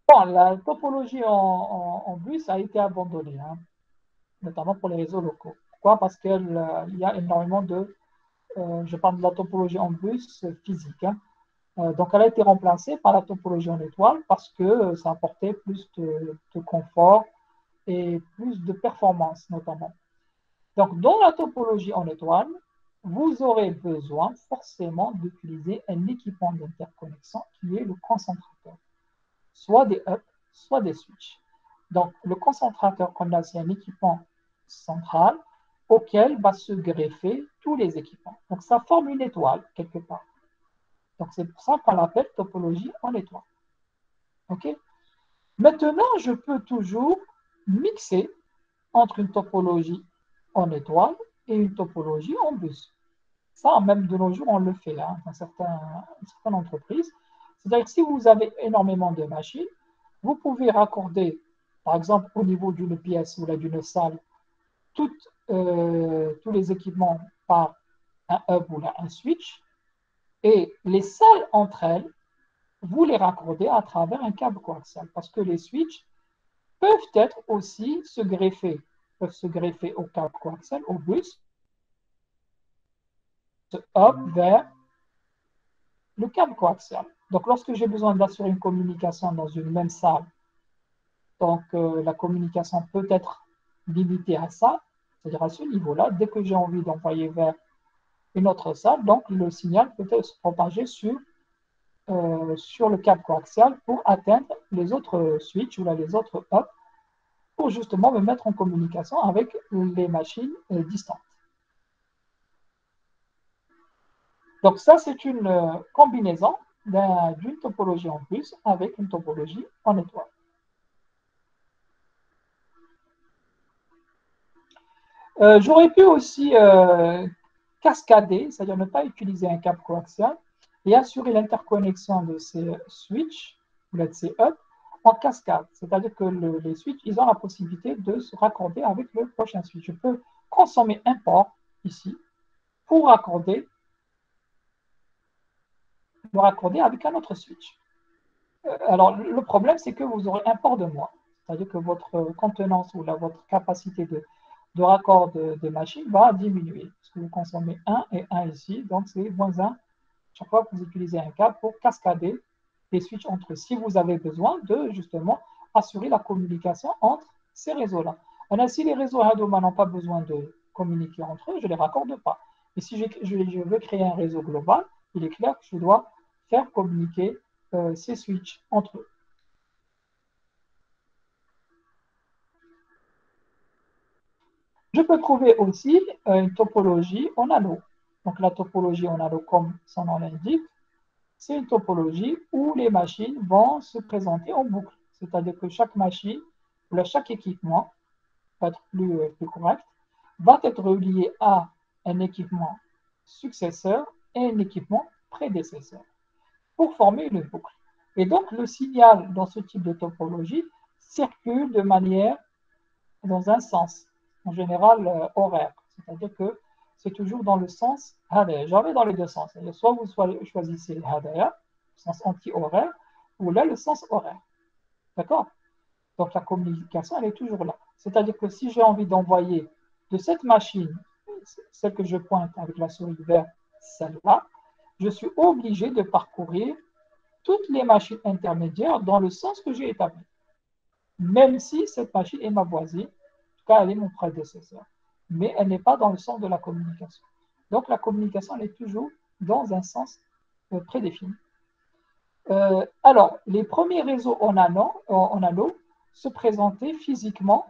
Bon, la topologie en bus a été abandonnée, hein, notamment pour les réseaux locaux. Pourquoi? Parce qu'il y a énormément je parle de la topologie en bus physique. Hein. Donc, elle a été remplacée par la topologie en étoile parce que ça apportait plus de confort et plus de performance, notamment. Donc, dans la topologie en étoile, vous aurez besoin forcément d'utiliser un équipement d'interconnexion qui est le concentrateur, soit des hubs, soit des switches. Donc, le concentrateur qu'on a, c'est un équipement central auquel va se greffer tous les équipements. Donc, ça forme une étoile, quelque part. Donc, c'est pour ça qu'on l'appelle topologie en étoile. OK? Maintenant, je peux toujours mixer entre une topologie en étoile et une topologie en bus. Ça, même de nos jours, on le fait hein, dans certaines entreprises. C'est-à-dire que si vous avez énormément de machines, vous pouvez raccorder, par exemple, au niveau d'une pièce ou d'une salle, tous les équipements par un hub ou un switch, et les salles entre elles, vous les raccordez à travers un câble coaxial, parce que les switches peuvent être aussi peuvent se greffer au câble coaxial, au bus, hub vers le câble coaxial. Donc, lorsque j'ai besoin d'assurer une communication dans une même salle, donc la communication peut être limitée à ça, c'est-à-dire à ce niveau-là. Dès que j'ai envie d'envoyer vers une autre salle, donc le signal peut se propager sur le câble coaxial pour atteindre les autres switches ou là, les autres hubs pour justement me mettre en communication avec les machines distantes. Donc ça, c'est une combinaison d'une topologie en plus avec une topologie en étoile. J'aurais pu aussi cascader, c'est-à-dire ne pas utiliser un câble coaxial et assurer l'interconnexion de ces switches ou de ces hubs en cascade. C'est-à-dire que les switches, ils ont la possibilité de se raccorder avec le prochain switch. Je peux consommer un port ici pour le raccorder avec un autre switch. Alors, le problème, c'est que vous aurez un port de moins. C'est-à-dire que votre contenance ou votre capacité de raccord des machines va diminuer. Parce que vous consommez 1 et 1 ici, donc c'est -1 chaque fois que vous utilisez un câble pour cascader les switches entre eux. Si vous avez besoin de justement assurer la communication entre ces réseaux-là. Alors, si les réseaux Hadoma n'ont pas besoin de communiquer entre eux, je ne les raccorde pas. Et si je veux créer un réseau global, il est clair que je dois faire communiquer ces switches entre eux. Je peux trouver aussi une topologie en anneau. Donc la topologie en anneau, comme son nom l'indique, c'est une topologie où les machines vont se présenter en boucle. C'est-à-dire que chaque machine, ou chaque équipement, pour être plus correct, va être relié à un équipement successeur et un équipement prédécesseur pour former une boucle. Et donc le signal dans ce type de topologie circule de manière dans un sens, en général horaire. C'est-à-dire que c'est toujours dans le sens hadaya. J'en vais dans les deux sens. Soit vous choisissez hadaya, le sens anti-horaire, ou là le sens horaire. D'accord? Donc la communication, elle est toujours là. C'est-à-dire que si j'ai envie d'envoyer de cette machine, celle que je pointe avec la souris vers celle-là, je suis obligé de parcourir toutes les machines intermédiaires dans le sens que j'ai établi. Même si cette machine est ma voisine, en tout cas elle est mon prédécesseur, mais elle n'est pas dans le sens de la communication. Donc la communication, elle est toujours dans un sens prédéfini. Alors, les premiers réseaux en anneau se présentaient physiquement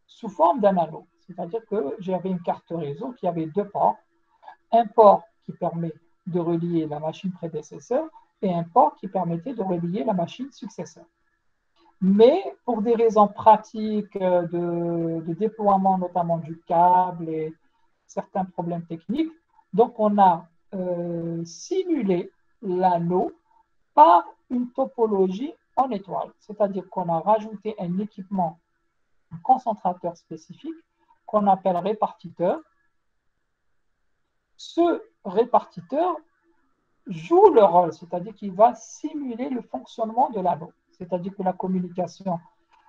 sous forme d'un anneau. C'est-à-dire que j'avais une carte réseau qui avait deux ports. Un port qui permet de relier la machine prédécesseur et un port qui permettait de relier la machine successeur. Mais pour des raisons pratiques de déploiement notamment du câble et certains problèmes techniques, donc on a simulé l'anneau par une topologie en étoile. C'est-à-dire qu'on a rajouté un équipement, un concentrateur spécifique qu'on appelle répartiteur. Ce répartiteur joue le rôle, c'est-à-dire qu'il va simuler le fonctionnement de l'anneau. C'est-à-dire que la communication,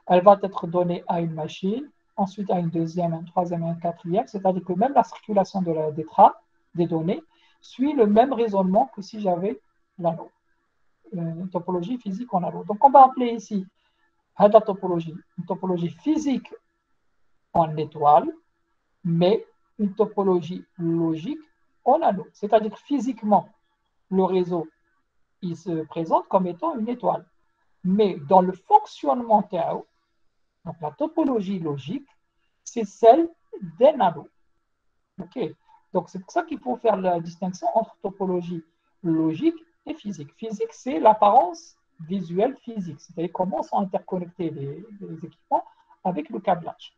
elle va être donnée à une machine, ensuite à une deuxième, une troisième, une quatrième, c'est-à-dire que même la circulation des données suit le même raisonnement que si j'avais l'anneau. Une topologie physique en anneau. Donc on va appeler ici la topologie, une topologie physique en étoile, mais une topologie logique en anneau. C'est-à-dire physiquement, le réseau, il se présente comme étant une étoile. Mais dans le fonctionnement Tao, donc la topologie logique, c'est celle d'un anneau. Okay. Donc c'est pour ça qu'il faut faire la distinction entre topologie logique et physique. Physique, c'est l'apparence visuelle physique, c'est-à-dire comment sont interconnectés les équipements avec le câblage.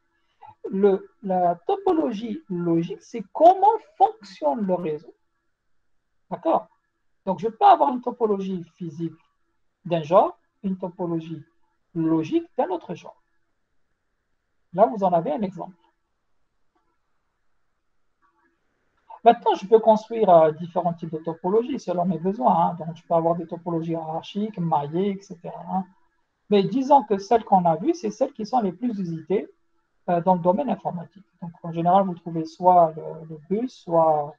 La topologie logique, c'est comment fonctionne le réseau. D'accord? Donc je peux avoir une topologie physique d'un genre, une topologie logique d'un autre genre. Là, vous en avez un exemple. Maintenant, je peux construire différents types de topologies selon mes besoins. Donc, je peux avoir des topologies hiérarchiques, maillées, etc. Mais disons que celles qu'on a vues, c'est celles qui sont les plus usitées dans le domaine informatique. Donc, en général, vous trouvez soit le bus, soit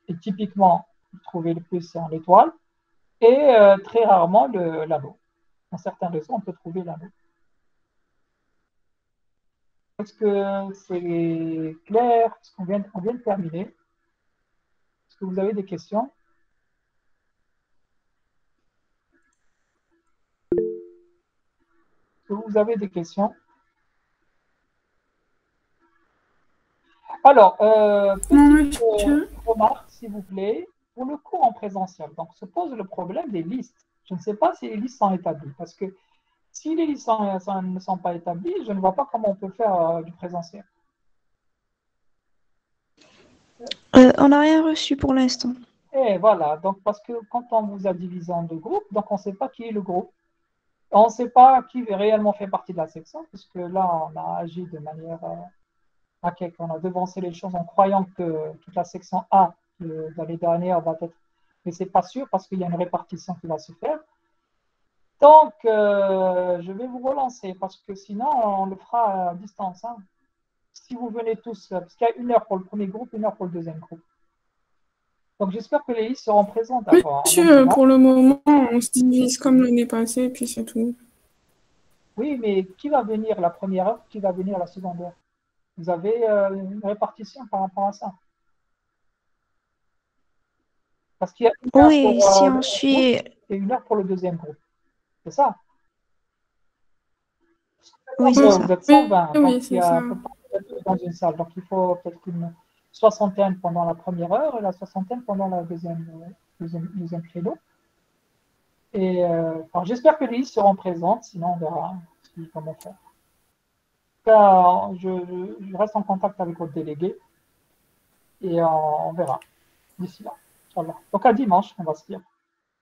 Et typiquement, vous trouvez le plus c'est en étoile, et très rarement l'anneau. Dans certains réseaux, on peut trouver l'anneau. Est-ce que c'est clair? Est-ce qu'on vient de terminer? Est-ce que vous avez des questions? Est-ce que vous avez des questions? Alors, petite remarque, s'il vous plaît, pour le cours en présentiel. Donc, se pose le problème des listes. Je ne sais pas si les listes sont établies, parce que si les listes ne sont pas établies, je ne vois pas comment on peut faire du présentiel. On n'a rien reçu pour l'instant. Et voilà, donc parce que quand on vous a divisé en deux groupes, donc on ne sait pas qui est le groupe. On ne sait pas qui réellement fait partie de la section, puisque là, on a agi de manière on a devancé les choses en croyant que toute la section A de l'année dernière va être... Mais ce n'est pas sûr parce qu'il y a une répartition qui va se faire. Donc, je vais vous relancer parce que sinon, on le fera à distance. Hein. Si vous venez tous, parce qu'il y a 1 heure pour le premier groupe, 1 heure pour le deuxième groupe. Donc, j'espère que les listes seront présentes. Oui, monsieur, pour le moment, on se divise comme l'année passée, et puis c'est tout. Oui, mais qui va venir la première heure, qui va venir la seconde heure? Vous avez une répartition par rapport à ça? Parce qu'il y a 1 heure Oui, pour si le on premier suit... groupe et 1 heure pour le deuxième groupe. C'est ça? Oui, c'est ça. Vous êtes 120, Oui, donc il y a peut-être dans une salle. Donc il faut peut-être une soixantaine pendant la première heure et la soixantaine pendant la deuxième créneau. Et j'espère que les listes seront présentes, sinon on verra comment faire. En tout cas, je reste en contact avec votre délégué et on verra d'ici là. Voilà. Donc à dimanche, on va se dire.